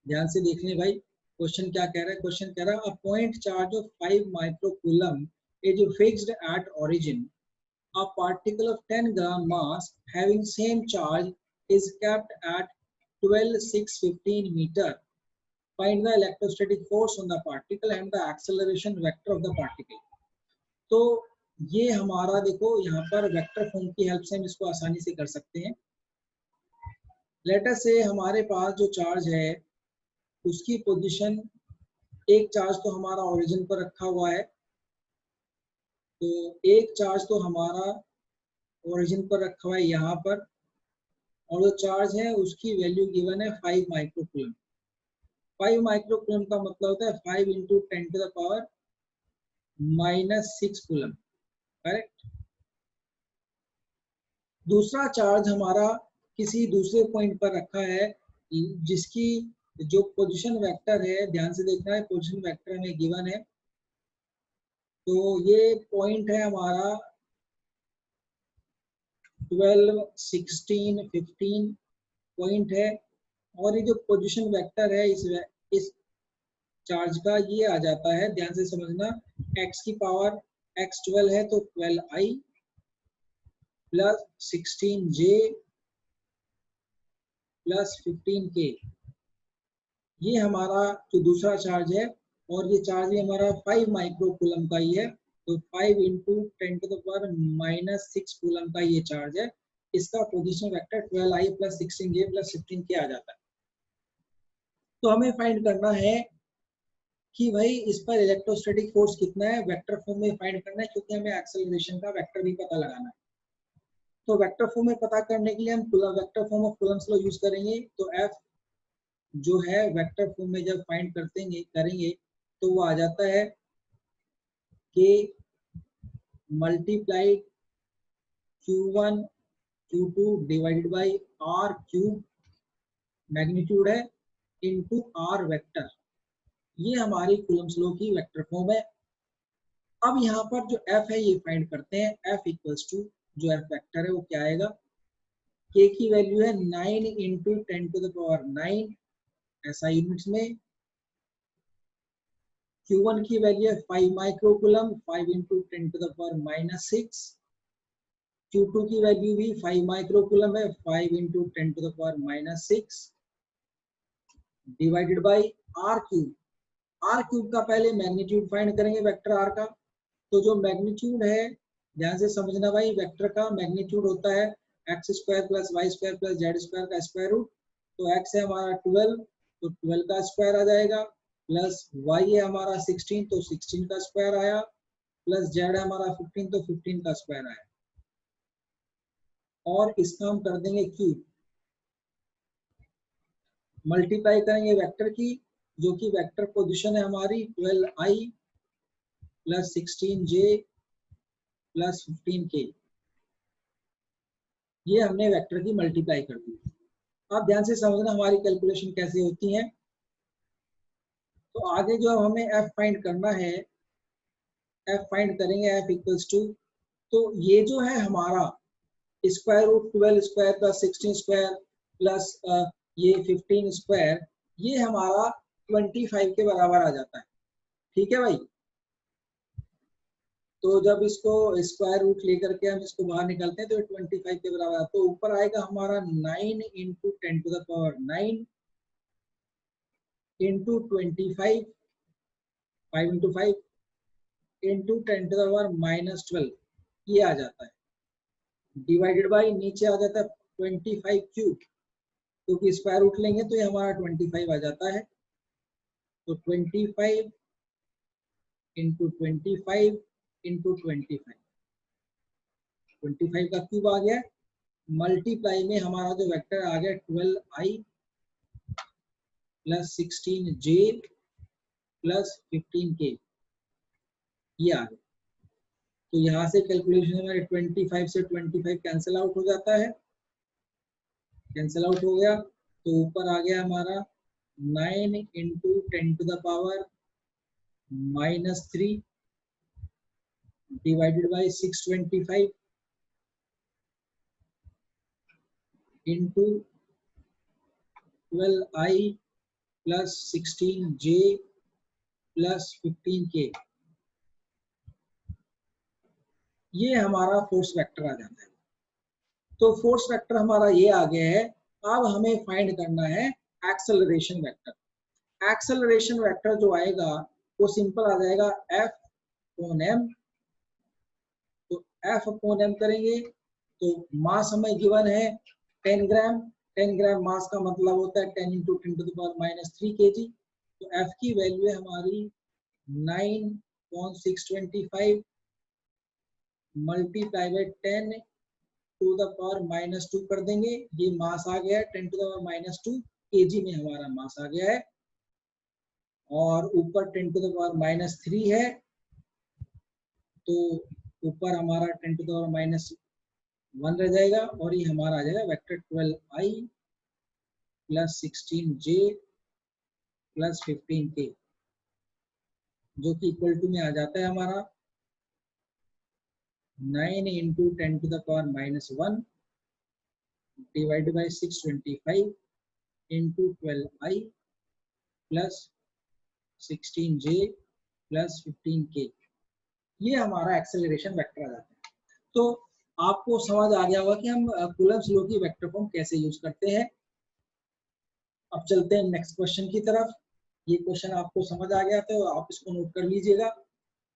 ध्यान से देख लें भाई। क्वेश्चन क्या कह रहा है, क्वेश्चन कह रहा है a point charge of 5 microcoulomb is fixed at origin, a particle of 10 gram mass having same charge is kept at 12,615 meter. Find the electrostatic force on the particle and the acceleration vector of the particle. तो ये हमारा देखो यहाँ पर vector form की help से हम इसको आसानी से कर सकते हैं। लेटर से हमारे पास जो चार्ज है उसकी पोजीशन, एक चार्ज तो हमारा ओरिजिन पर रखा हुआ है, तो एक चार्ज तो हमारा ओरिजिन पर रखा हुआ है यहाँ पर, और जो चार्ज है उसकी वैल्यू गिवन है 5 माइक्रोकूलम। 5 माइक्रोकूलम का मतलब होता है 5 into 10 to the power -6 coulomb, correct. दूसरा चार्ज हमारा किसी दूसरे पॉइंट पर रखा है, जिसकी जो पोजीशन वेक्टर है, ध्यान से देखना है, पोजीशन वेक्टर में गिवन है। तो ये पॉइंट है हमारा 12, 16, 15 पॉइंट है, और ये जो पोजीशन वेक्टर है इस चार्ज का ये आ जाता है, ध्यान से समझना, x की पावर x 12 है तो 12i plus 16j plus 15k, ये हमारा जो दूसरा चार्ज है और ये चार्ज भी हमारा 5 माइक्रो कूलम का ही है, तो 5 इंटू 10⁻⁻6 कूलम का ये चार्ज है। इसका position vector 12i plus 16j plus 15k आ जाता है। तो हमें फाइंड करना है कि भाई इस पर इलेक्ट्रोस्टैटिक फोर्स कितना है, वेक्टर फॉर्म में फाइंड करना है, क्योंकि हमें एक्सेलरेशन का वेक्टर भी पता लगाना है। तो वेक्टर फॉर्म में पता करने के लिए हम vector form of Coulomb's law use करेंगे। तो F जो है वेक्टर फॉर्म में जब फाइंड करेंगे तो वो आ जाता है K multiplied Q1 Q2 divided by R cube, magnitude है, इनटू R वेक्टर। ये हमारी कूलम्स लॉ की वेक्टर फॉर्म है। अब यहाँ पर जो F है ये फाइंड करते हैं। F इक्वल्स टू जो F वेक्टर है वो क्या आएगा, K की वैल्यू है 9 इंटू 10⁻9 ऐसा यूनिट्स में। Q1 की वैल्यू है 5 माइक्रोकूलम, 5 इंटू 10⁻⁻6। Q2 की वैल्यू भी 5 माइक्रोकूलम है, 5 into 10⁻⁻6 divided by R cube. R cube का पहले मैग्नीट्यूड फाइंड करेंगे वेक्टर R का। तो जो मैग्नीट्यूड है, ध्यान से समझना भाई, वेक्टर का मैग्नीट्यूड होता है x square plus y square plus z square का स्क्वायर रूट। तो एक्स है हमारा 12, तो 12 का स्क्वायर आ जाएगा, प्लस वाई है हमारा 16, तो 16 का स्क्वायर आया, प्लस जेड है हमारा 15, तो 15 का स्क्वायर आया। और इसका हम कर देंगे क्यूब, मल्टीप्लाई करेंगे वेक्टर की, जो कि वेक्टर पोजीशन है हमारी 12i plus 16j plus 15k। ये हमने वेक्टर की मल्टीप्लाई कर दी। आप ध्यान से समझना हमारी कैलकुलेशन कैसे होती है। तो आगे जो हमें f फाइंड करना है, f फाइंड करेंगे f इक्वल्स टू, तो ये जो है हमारा square root 12 square plus 16 square plus ये 15 स्क्वायर, ये हमारा 25 के बराबर आ जाता है। ठीक है भाई। तो जब इसको स्क्वायर रूट लेकर के हम इसको बाहर निकालते हैं तो 25 के बराबर आता है। तो ऊपर आएगा हमारा 9 इंटू 10⁻9 इंटू 25, 5 इंटू 5 इंटू 10⁻⁻12 ये आ जाता है, डिवाइडेड बाई नीचे आ जाता है 25 क्यूब, क्योंकि स्क्वायर रूट लेंगे तो ये हमारा 25 आ जाता है। तो 25 इंटू 25 इंटू 25 का क्यूब आ गया, मल्टीप्लाई में हमारा जो वेक्टर आ गया 12i plus 16j plus 15k, ये आ गया। तो यहाँ से कैलकुलेशन हमारे 25 से 25 कैंसिल आउट हो जाता है, कैंसिल आउट हो गया। तो ऊपर आ गया हमारा 9 into 10⁻⁻3 divided by 625 into 12i plus 16j plus 15k, ये हमारा फोर्स वेक्टर आ जाता है। तो फोर्स वेक्टर हमारा ये आ गया है। अब हमें फाइंड करना है एक्सेलरेशन वेक्टर। एक्सेलरेशन वेक्टर जो आएगा वो सिंपल आ जाएगा F अपॉन m। तो F अपॉन m करेंगे तो मास हमें गिवन है 10 ग्राम। 10 ग्राम मास का मतलब होता है 10 इंटू 10⁻³ kg। तो F की वैल्यू है हमारी 9/625 मल्टीप्लाई बाई 10⁻⁻² कर देंगे। ये मास आ गया है 10⁻² kg में हमारा मास आ गया है, और ऊपर 10⁻³ है, तो ऊपर हमारा 10⁻1 रह जाएगा, और ये हमारा आ जाएगा vector 12i plus 16j plus 15k, जो कि इक्वल टू में आ जाता है हमारा 9 into 10⁻1 divided by 625 into 12i plus 16j plus 15k, ये हमारा एक्सेलरेशन वेक्टर आ जाता है। तो आपको समझ आ गया होगा कि हम कूलम्ब्स लॉ की वेक्टर फॉर्म कैसे यूज करते हैं। अब चलते हैं नेक्स्ट क्वेश्चन की तरफ। ये क्वेश्चन आपको समझ आ गया तो आप इसको नोट कर लीजिएगा,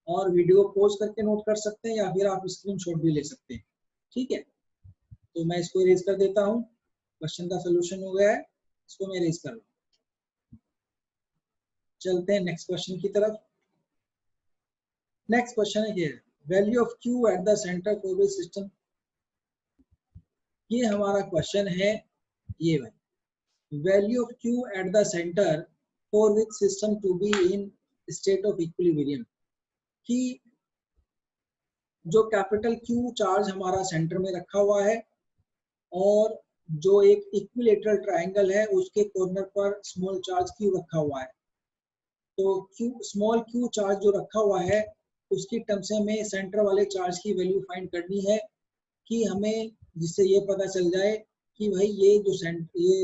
और वीडियो पॉज करके नोट कर सकते हैं या फिर आप स्क्रीनशॉट भी ले सकते हैं। ठीक है, तो मैं इसको इरेज कर देता हूँ। क्वेश्चन का सोल्यूशन हो गया है, इसको मैं इरेज कर रहा हूँ। चलते हैं नेक्स्ट क्वेश्चन की तरफ। नेक्स्ट क्वेश्चन है ये, value of Q at the centre for which system. ये हमारा क्वेश्चन है, ये भाई, value of q at the center for which system to be in state of equilibrium, कि जो कैपिटल Q चार्ज हमारा सेंटर में रखा हुआ है और जो एक इक्विलेटरल ट्रायंगल है उसके कॉर्नर पर स्मॉल चार्ज Q रखा हुआ है। तो Q स्मॉल Q चार्ज जो रखा हुआ है उसकी टर्म से हमें सेंटर वाले चार्ज की वैल्यू फाइंड करनी है, कि हमें जिससे ये पता चल जाए कि भाई ये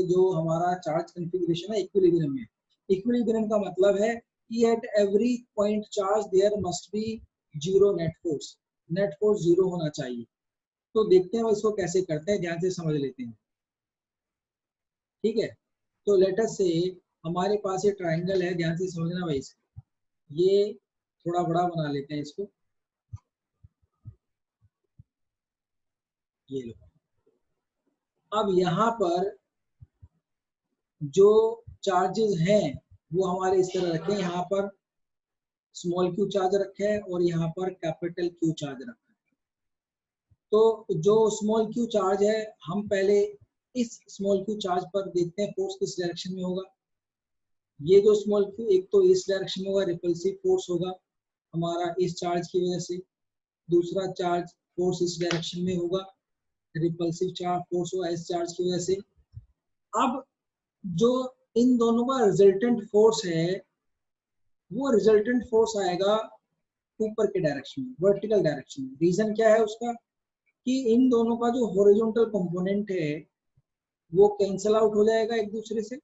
जो हमारा चार्ज कॉन्फ़िगरेशन है इक्विलिब्रियम में। इक्विलिब्रियम का मतलब है कि at every point charge there must be zero net force, net force zero होना चाहिए। तो देखते हैं इसको कैसे करते हैं, ध्यान से समझ लेते हैं। ठीक है, तो लेट अस से हमारे पास ये ट्राइंगल है, ध्यान से समझना भाई। ये थोड़ा बड़ा बना लेते हैं इसको, ये लो। अब यहाँ पर जो चार्जेस हैं वो हमारे इस तरह रखे हैं, यहाँ पर स्मॉल क्यू चार्ज रखे हैं और यहाँ पर कैपिटल क्यू चार्ज रखा है। तो जो स्मॉल क्यू चार्ज है, हम पहले इस स्मॉल क्यू चार्ज पर देखते हैं फोर्स किस डायरेक्शन में होगा। ये जो स्मॉल क्यू, एक तो इस डायरेक्शन में होगा, रिपल्सिव फोर्स होगा हमारा इस चार्ज की वजह से। दूसरा चार्ज फोर्स इस डायरेक्शन में होगा, रिपल्सिव चार्ज फोर्स होगा इस चार्ज की वजह से। अब जो इन दोनों का रिजल्टेंट फोर्स है वो रिजल्टेंट फोर्स आएगा ऊपर के डायरेक्शन में, वर्टिकल डायरेक्शन में। रीजन क्या है उसका, कि इन दोनों का जो हॉरिजॉन्टल कंपोनेंट है वो कैंसिल आउट हो जाएगा एक दूसरे से,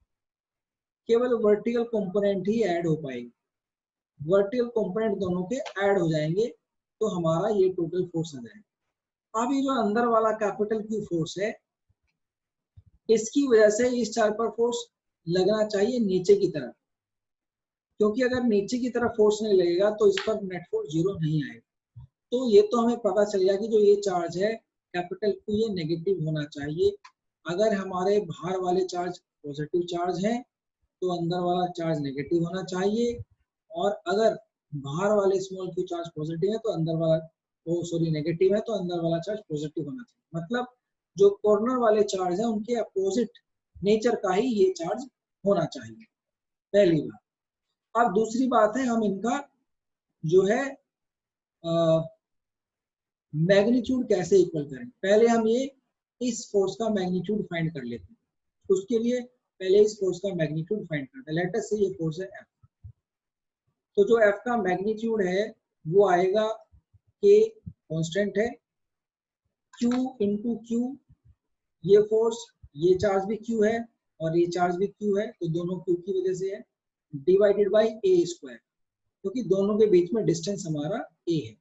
केवल वर्टिकल कंपोनेंट ही ऐड हो पाएगी। वर्टिकल कंपोनेंट दोनों के ऐड हो जाएंगे तो हमारा ये टोटल फोर्स आ जाएगा। अब ये जो अंदर वाला कैपिटल क्यू फोर्स है, इसकी वजह से इस चार्ज पर फोर्स लगना चाहिए नीचे की तरफ, क्योंकि अगर नीचे की तरफ फोर्स नहीं लगेगा तो इस पर नेट फोर्स जीरो नहीं आएगा। तो ये तो हमें पता चल गया कि जो ये चार्ज है कैपिटल क्यू, ये नेगेटिव होना चाहिए। अगर हमारे बाहर वाले चार्ज पॉजिटिव चार्ज हैं तो अंदर वाला चार्ज नेगेटिव होना चाहिए, और अगर बाहर वाले स्मॉल क्यू चार्ज पॉजिटिव है तो अंदर वाला नेगेटिव है तो अंदर वाला चार्ज पॉजिटिव होना चाहिए। मतलब जो कॉर्नर वाले चार्ज है उनके अपोजिट नेचर का ही ये चार्ज होना चाहिए, पहली बात। अब दूसरी बात है, हम इनका जो है मैग्नीट्यूड कैसे इक्वल करें। पहले हम ये इस फोर्स का मैग्नीट्यूड फाइंड कर लेते हैं। उसके लिए पहले इस फोर्स का मैग्नीट्यूड फाइंड करते हैं। लेट अस से ये फोर्स है F, तो जो F का मैग्नीट्यूड है वो आएगा, K कांस्टेंट है, Q इंटू Q, ये फोर्स, ये चार्ज भी Q है और ये चार्ज भी Q है, तो दोनों Q की वजह से है, डिवाइडेड बाई A स्क्वायर, क्योंकि दोनों के बीच में डिस्टेंस हमारा A है।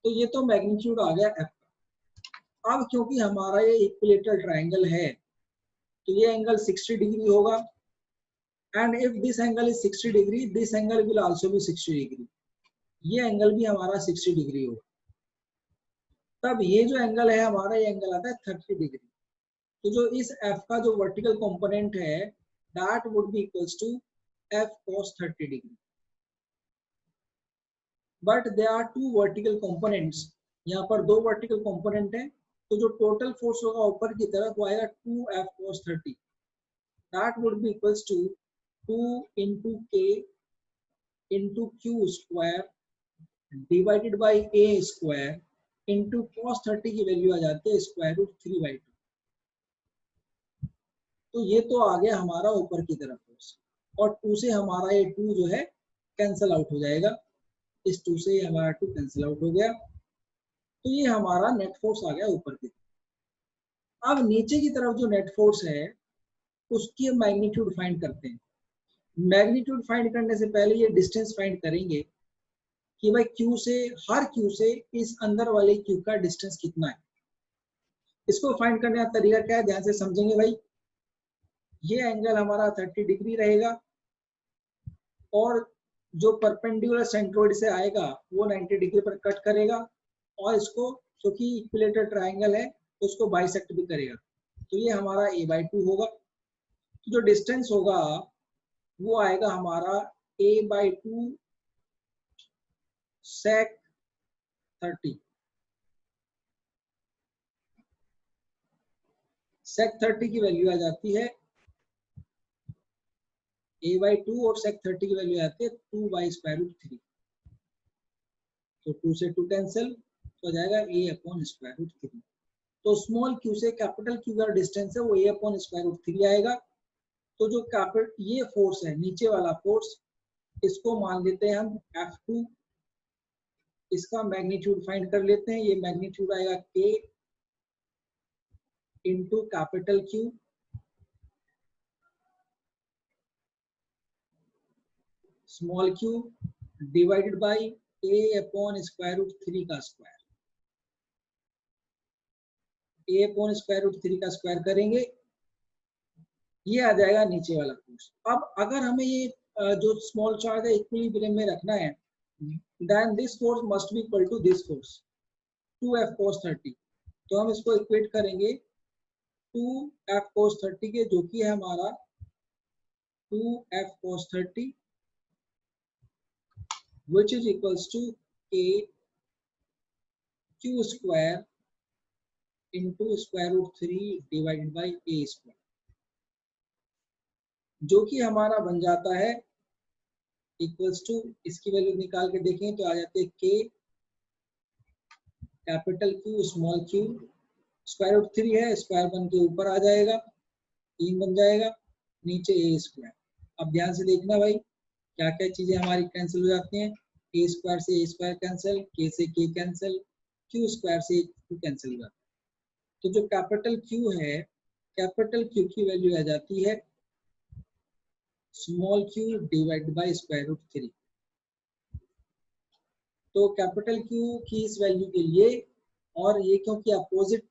तो ये तो मैग्नीट्यूड आ गया F का। अब क्योंकि हमारा ये इक्विलेटरल ट्रायंगल है तो ये एंगल 60 डिग्री होगा, and if this angle is 60 degree, this angle will also be 60 degree, ये एंगल भी हमारा 60 डिग्री होगा। तब ये जो एंगल है हमारा, ये एंगल आता है 30 डिग्री। तो जो इस F का जो वर्टिकल कंपोनेंट है, that would be equals to F cos 30 डिग्री। But they are two vertical components, यहाँ पर दो वर्टिकल कंपोनेंट है, तो जो टोटल फोर्स होगा ऊपर की तरफ वो आएगा 2F cos 30, that would be equals to 2 into K into Q square divided by A square into cos 30 की वैल्यू आ जाती है स्क्वायर रूट 3/2। तो ये तो आ गया हमारा ऊपर की तरफ फोर्स, और 2 से हमारा ये 2 जो है कैंसिल आउट हो जाएगा, इस 2 से हमारा 2 कैंसिल आउट हो गया। तो ये हमारा नेट फोर्स आ गया ऊपर की तरफ। अब नीचे की तरफ जो नेट फोर्स है उसकी मैग्नीट्यूड फाइंड करते हैं। मैग्नीट्यूड फाइंड करने से पहले ये डिस्टेंस फाइंड करेंगे कि भाई Q से, हर Q से इस अंदर वाले Q का डिस्टेंस कितना है। इसको फाइंड करने का तरीका क्या है, ध्यान से समझेंगे भाई। ये एंगल हमारा 30 डिग्री रहेगा, और जो परपेंडिकुलर सेंट्रोइड से आएगा वो 90 डिग्री पर कट करेगा, और इसको क्योंकि इक्विलेटरल ट्राइंगल है तो उसको बाइसेक्ट भी करेगा। तो ये हमारा a/2 होगा। तो जो डिस्टेंस होगा वो आएगा हमारा a/2 sec 30। sec 30 की वैल्यू आ जाती है a/2 और sec 30 की वैल्यू आती है 2/√3। तो 2 से 2 कैंसिल, तो आ जाएगा a/√3। तो स्मॉल q से कैपिटल Q का डिस्टेंस है वो a/√3 आएगा। तो जो कैपिटल ये फोर्स है नीचे वाला फोर्स, इसको मान लेते हैं हम F2। इसका मैग्नीट्यूड फाइंड कर लेते हैं। ये मैग्नीट्यूड आएगा K into capital Q small q divided by a/√3 का स्क्वायर। a/√3 का स्क्वायर करेंगे, ये आ जाएगा नीचे वाला फोर्स। अब अगर हमें ये जो स्मॉल चार्ज है इक्विलिब्रियम में रखना है, then this force must be equal to this force 2F cos 30। तो हम इसको इक्वेट करेंगे 2F cos 30 के, जो कि है हमारा 2F cos 30 which is equals to K Q square into √3 divided by A square, जो कि हमारा बन जाता है इक्वल्स टू, इसकी वैल्यू निकाल के देखें तो आ जाते हैं K capital Q small q √3 है, स्क्वायर बन के ऊपर आ जाएगा 3 बन जाएगा, नीचे A स्क्वायर। अब ध्यान से देखना भाई क्या क्या चीजें हमारी कैंसिल हो जाती हैं। A स्क्वायर से A स्क्वायर कैंसिल, K से K कैंसिल, Q स्क्वायर से Q कैंसिल हो जाता है। तो जो कैपिटल Q है, कैपिटल Q की वैल्यू आ जाती है स्मॉल q डिवाइड बाय √3। तो कैपिटल Q की इस वैल्यू के लिए, और ये क्योंकि अपोजिट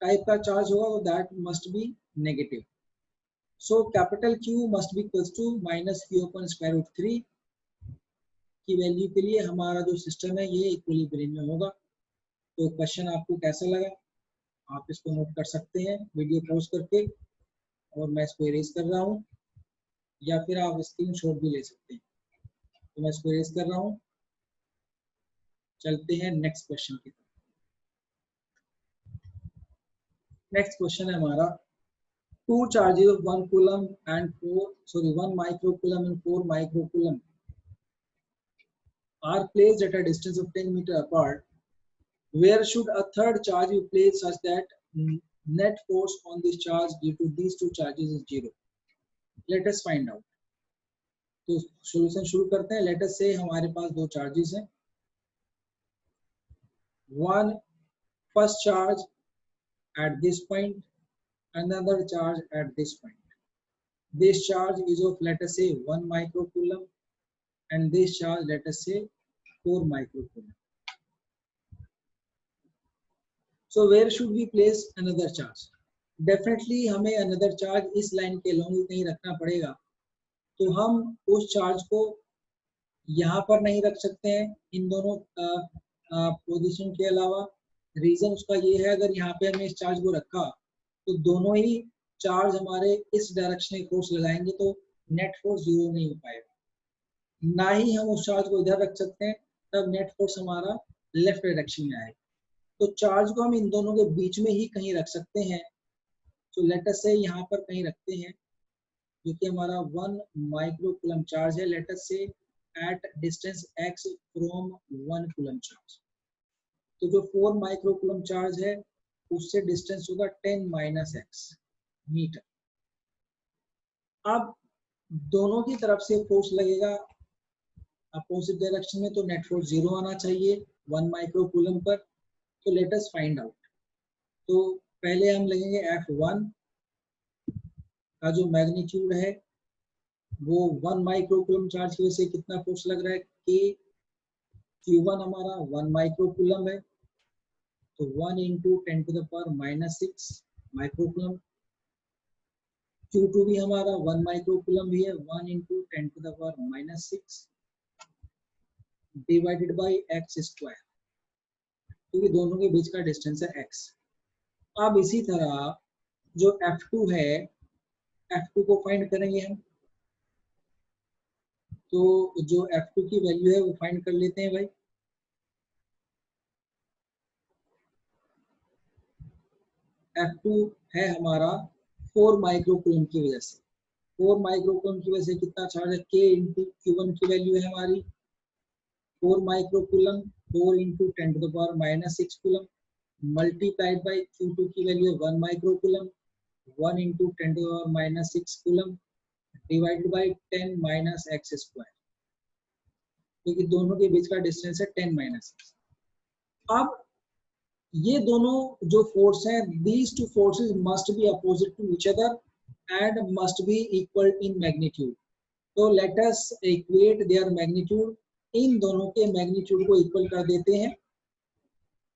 टाइप का चार्ज होगा तो that must be negative. So capital Q must be equals to -q/√3 की वैल्यू के लिए हमारा जो सिस्टम है ये इक्विलिब्रियम में होगा। तो क्वेश्चन आपको कैसा लगा आप इसको नोट कर सकते हैं वीडियो पॉज करके, और मैं इसको इरेज कर रहा हूँ, या फिर आप स्क्रीनशॉट भी ले सकते हैं। तो मैं इसको इरेज कर रहा हूँ। चलते हैं नेक्स्ट क्वेश्चन की तरफ। नेक्स्ट क्वेश्चन है हमारा, 2 charges of 1 coulomb and 1 microcoulomb and 4 microcoulomb are placed at a distance of 10 meters apart. Where should a third charge be placed such that net force on this charge due to these 2 charges is 0? Let us find out. तो solution शुरू करते हैं। Late us से हमारे पास 2 charges हैं। One first charge at this point, another charge at this point. This charge is of, let us say, 1 microcoulomb, and this charge, let us say, 4 microcoulomb. So where should we place another charge? Definitely हमें another charge इस line के along नहीं रखना पड़ेगा। तो हम उस charge को यहाँ पर नहीं रख सकते हैं इन दोनों पोजीशन के अलावा। रीजन उसका ये है, अगर यहाँ पे हमने इस चार्ज को रखा तो दोनों ही चार्ज हमारे इस डायरेक्शन में फोर्स लगाएंगे तो नेट फोर्स 0 नहीं हो पाएगा। ना ही हम उस चार्ज को इधर रख सकते हैं, तब नेट फोर्स हमारा लेफ्ट डायरेक्शन में आएगा। तो चार्ज को हम इन दोनों के बीच में ही कहीं रख सकते हैं। तो लेट अस से यहाँ पर कहीं रखते हैं, जो कि हमारा 1 माइक्रोकूलम चार्ज है। लेट अस से at distance x from 1 coulomb charge। तो जो 4 माइक्रोकूलम चार्ज है उससे डिस्टेंस होगा 10 - x मीटर। अब दोनों की तरफ से फोर्स लगेगा अपोजिट डायरेक्शन में, तो नेट फोर्स 0 आना चाहिए 1 माइक्रोकूलम पर। तो लेट अस फाइंड आउट। तो पहले हम लगेंगे F1 का जो मैग्नीट्यूड है वो 1 माइक्रोकूलम चार्ज की वजह से कितना फोर्स लग रहा है, K Q1 हमारा 1 माइक्रोकूलम है, तो 1 × 10⁻⁶ माइक्रोकूलम। Q2 भी हमारा 1 माइक्रोकूलम भी है, 1 into 10⁻⁻6 divided by x square, क्योंकि दोनों के बीच का डिस्टेंस है x। अब इसी तरह जो F2 है, F2 को फाइंड करेंगे हम, तो जो F2 की वैल्यू है वो फाइंड कर लेते हैं भाई। F2 है हमारा 4 माइक्रोकूलम की वजह से, 4 माइक्रोकूलम की वजह से कितना चार्ज है, K इंटू Q1 की वैल्यू है हमारी 4 microcoulomb, 4 into 10⁻⁻6 coulomb multiplied by Q2 की वैल्यू है 1 microcoulomb, 1 into 10⁻⁻6 coulomb divided by 10 minus x square, क्योंकि दोनों के बीच का डिस्टेंस है 10 माइनस एक्स। अब ये दोनों जो फोर्स हैं, these two forces must be opposite to each other and must be equal in magnitude. तो let us equate their magnitude, इन दोनों के मैग्नीट्यूड को इक्वल कर देते हैं।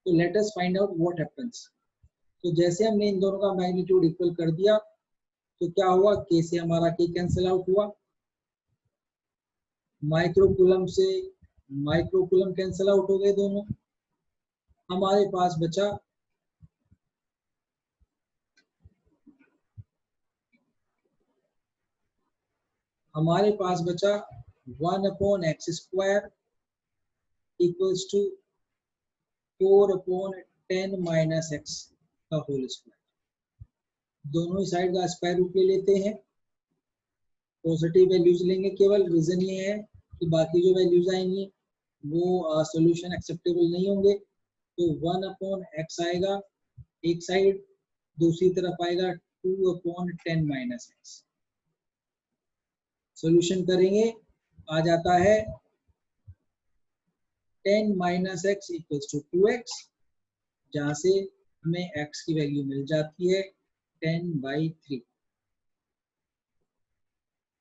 तो let us find out what happens. तो जैसे हमने इन दोनों का मैग्नीट्यूड इक्वल कर दिया तो क्या हुआ, K से हमारा K कैंसिल आउट हुआ, माइक्रोकूलम से माइक्रोकूलम कैंसिल आउट हो गए दोनों, हमारे पास बचा हमारे पास बचा 1/x square equals to 4/10 minus x का होल स्क्वायर। दोनों ही साइड का स्क्वायर रूट ले लेते हैं, पॉजिटिव वैल्यूज लेंगे केवल, रीजन ये है कि बाकी जो वैल्यूज आएंगी वो सॉल्यूशन एक्सेप्टेबल नहीं होंगे। तो 1/x आएगा एक साइड, दूसरी तरफ आएगा 2/10 माइनस एक्स। सॉल्यूशन करेंगे, आ जाता है 10 minus x equals to 2x, जहां से हमें x की वैल्यू मिल जाती है 10/3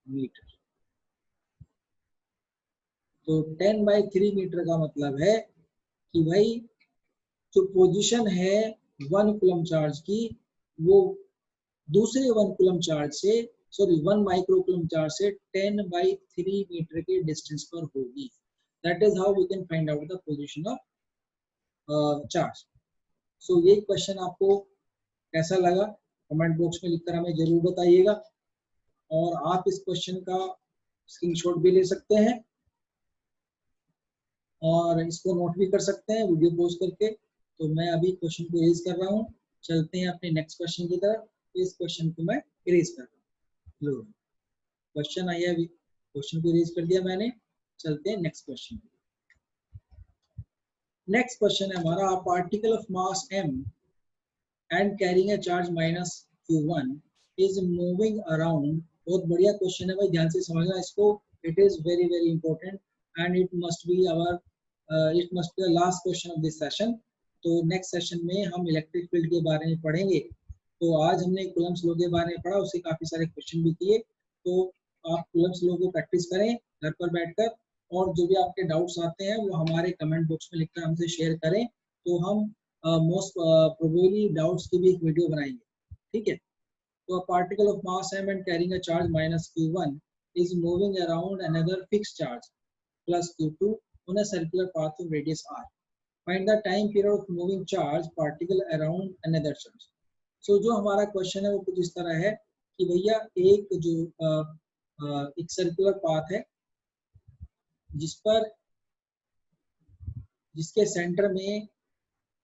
मीटर। तो 10/3 मीटर का मतलब है कि भाई जो पोजीशन है 1 कूलम चार्ज की, वो दूसरे 1 कूलम चार्ज से, सॉरी 1 माइक्रोकूलम चार्ज से 10/3 मीटर के डिस्टेंस पर होगी। That is how we can find out the position of charge. So ये क्वेश्चन आपको कैसा लगा कमेंट बॉक्स में लिखकर हमें जरूर बताइएगा, और आप इस क्वेश्चन का स्क्रीनशॉट भी ले सकते हैं और इसको नोट भी कर सकते हैं वीडियो पॉज करके। तो मैं अभी क्वेश्चन को इरेज कर रहा हूँ, चलते हैं अपने नेक्स्ट क्वेश्चन की तरफ। इस क्वेश्चन को मैं इरेज कर रहा हूँ, क्वेश्चन आया, अभी क्वेश्चन को इरेज कर दिया मैंने, चलते हैं नेक्स्ट क्वेश्चन। नेक्स्ट क्वेश्चन है हमारा, particle of mass m and carrying a charge minus q1 is moving around। बहुत बढ़िया क्वेश्चन है भाई, ध्यान से समझना इसको, it is very very important and it must be the last question of this session. तो नेक्स्ट सेशन में हम इलेक्ट्रिक फील्ड के बारे में पढ़ेंगे। तो आज हमने कूलम्ब्स लॉ के बारे में पढ़ा, उससे काफी सारे क्वेश्चन भी किए। तो आप कूलम्ब्स लॉ को प्रैक्टिस करें घर पर बैठकर, और जो भी आपके डाउट्स आते हैं वो हमारे कमेंट बॉक्स में लिखकर हमसे शेयर करें, तो हम मोस्ट प्रोबेबली डाउट्स की भी एक वीडियो बनाएंगे, ठीक है। तो a particle of mass m and carrying a charge minus q1 is moving around another fixed charge plus q2 on a circular path of radius r. Find the time period of moving charge particle around another charge. So जो हमारा question है वो कुछ इस तरह है कि भैया एक जो एक सर्कुलर पाथ है जिसके सेंटर में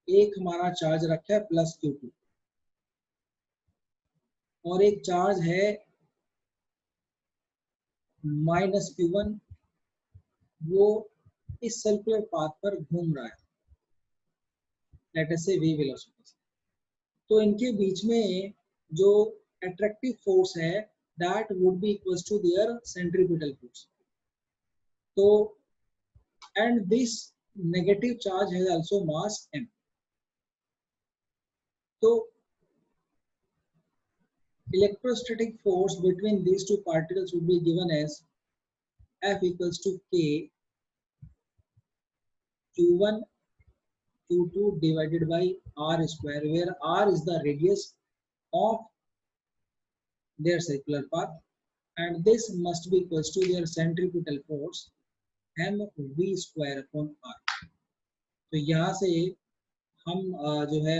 एक हमारा चार्ज रखा है प्लस q2, और एक चार्ज है माइनस q1, वो इस सर्कुलर पाथ पर घूम रहा है, लेट अस से v वेलोसिटी। तो इनके बीच में जो अट्रैक्टिव फोर्स है that would be equals to their centripetal force. तो and this negative charge has also mass m। तो electrostatic force between these two particles would be given as F equals to K Q1 Q2 divided by R square, where R is the radius of their circular path, and this must be equals to their centripetal force mv square upon r. तो यहाँ से हम जो है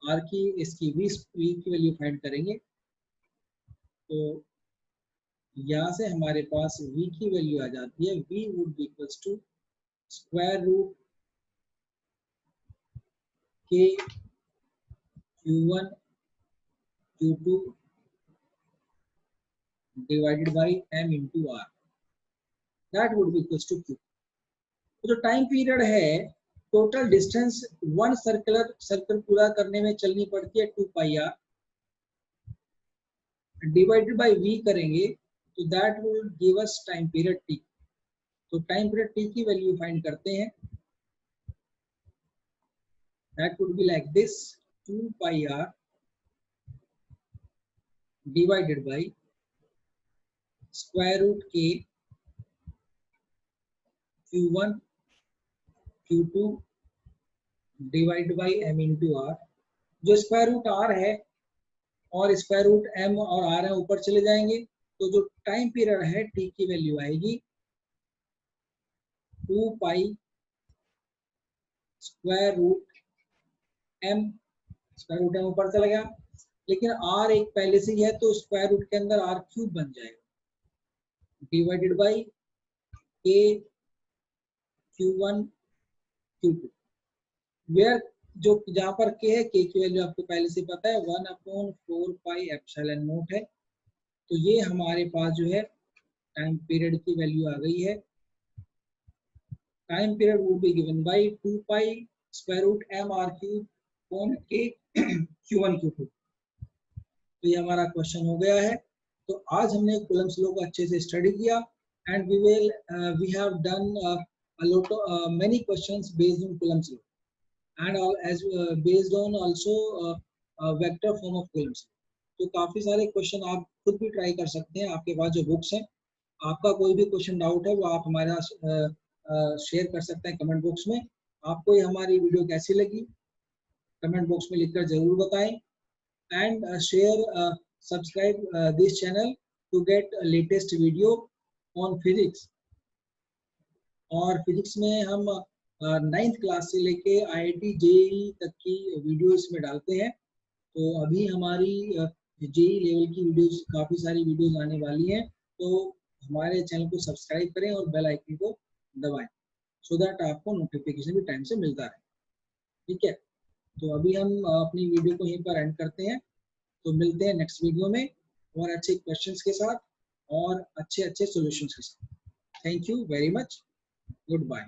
r की इसकी v की value find करेंगे। तो यहाँ से हमारे पास v की वैल्यू आ जाती है, v would be equals to square root k q1 q2 divided by m into r, that would be equals to q। तो जो टाइम पीरियड है, टोटल डिस्टेंस वन सर्कल पूरा करने में चलनी पड़ती है 2 पाई r, डिवाइडेड बाय v करेंगे तो that will give us time period t। तो टाइम पीरियड t की वैल्यू फाइंड करते हैं, that would be like this 2 पाई r divided by square root k q1 q2 divide by m into r। जो square root r है और square root m और r है ऊपर चले जाएंगे, तो जो टाइम पीरियड है t की वैल्यू आएगी 2 पाई square root m, square root m ऊपर चला गया, लेकिन r एक पहले से ही है तो स्क्वायर रूट के अंदर r क्यूब बन जाएगा, divided by k q1 q2, where जो जहां पर k है, k की वैल्यू आपको पहले से पता है 1/4 पाई एप्सिलॉन नॉट है। तो ये हमारे पास जो है टाइम पीरियड की वैल्यू आ गई है। Time period would be given by 2 पाई square root m r cube upon k q1 q2। तो ये हमारा क्वेश्चन हो गया है। तो आज हमने कूलम्ब्स लॉ को अच्छे से स्टडी किया, and we have done a lot of many questions based on Coulomb's law, and as based on also vector form of Coulomb's law। तो काफी सारे क्वेश्चन आप खुद भी ट्राई कर सकते हैं, आपके पास जो बुक्स हैं। आपका कोई भी क्वेश्चन डाउट है वो आप हमारा शेयर कर सकते हैं कमेंट बॉक्स में। आपको ये हमारी वीडियो कैसी लगी कमेंट बॉक्स में लिखकर जरूर बताएं, and share subscribe this channel to get latest video on physics. और फिजिक्स में हम 9th क्लास से लेके IIT JEE तक की वीडियो इसमें डालते हैं। तो अभी हमारी JEE लेवल की वीडियोस, काफ़ी सारी वीडियोस आने वाली हैं, तो हमारे चैनल को सब्सक्राइब करें और बेल आइकन को दबाएं, सो दैट आपको नोटिफिकेशन भी टाइम से मिलता रहे। ठीक है, तो अभी हम अपनी वीडियो को यहीं पर एंड करते हैं। तो मिलते हैं नेक्स्ट वीडियो में और अच्छे क्वेश्चंस के साथ और अच्छे सॉल्यूशंस के साथ। Thank you very much, good bye.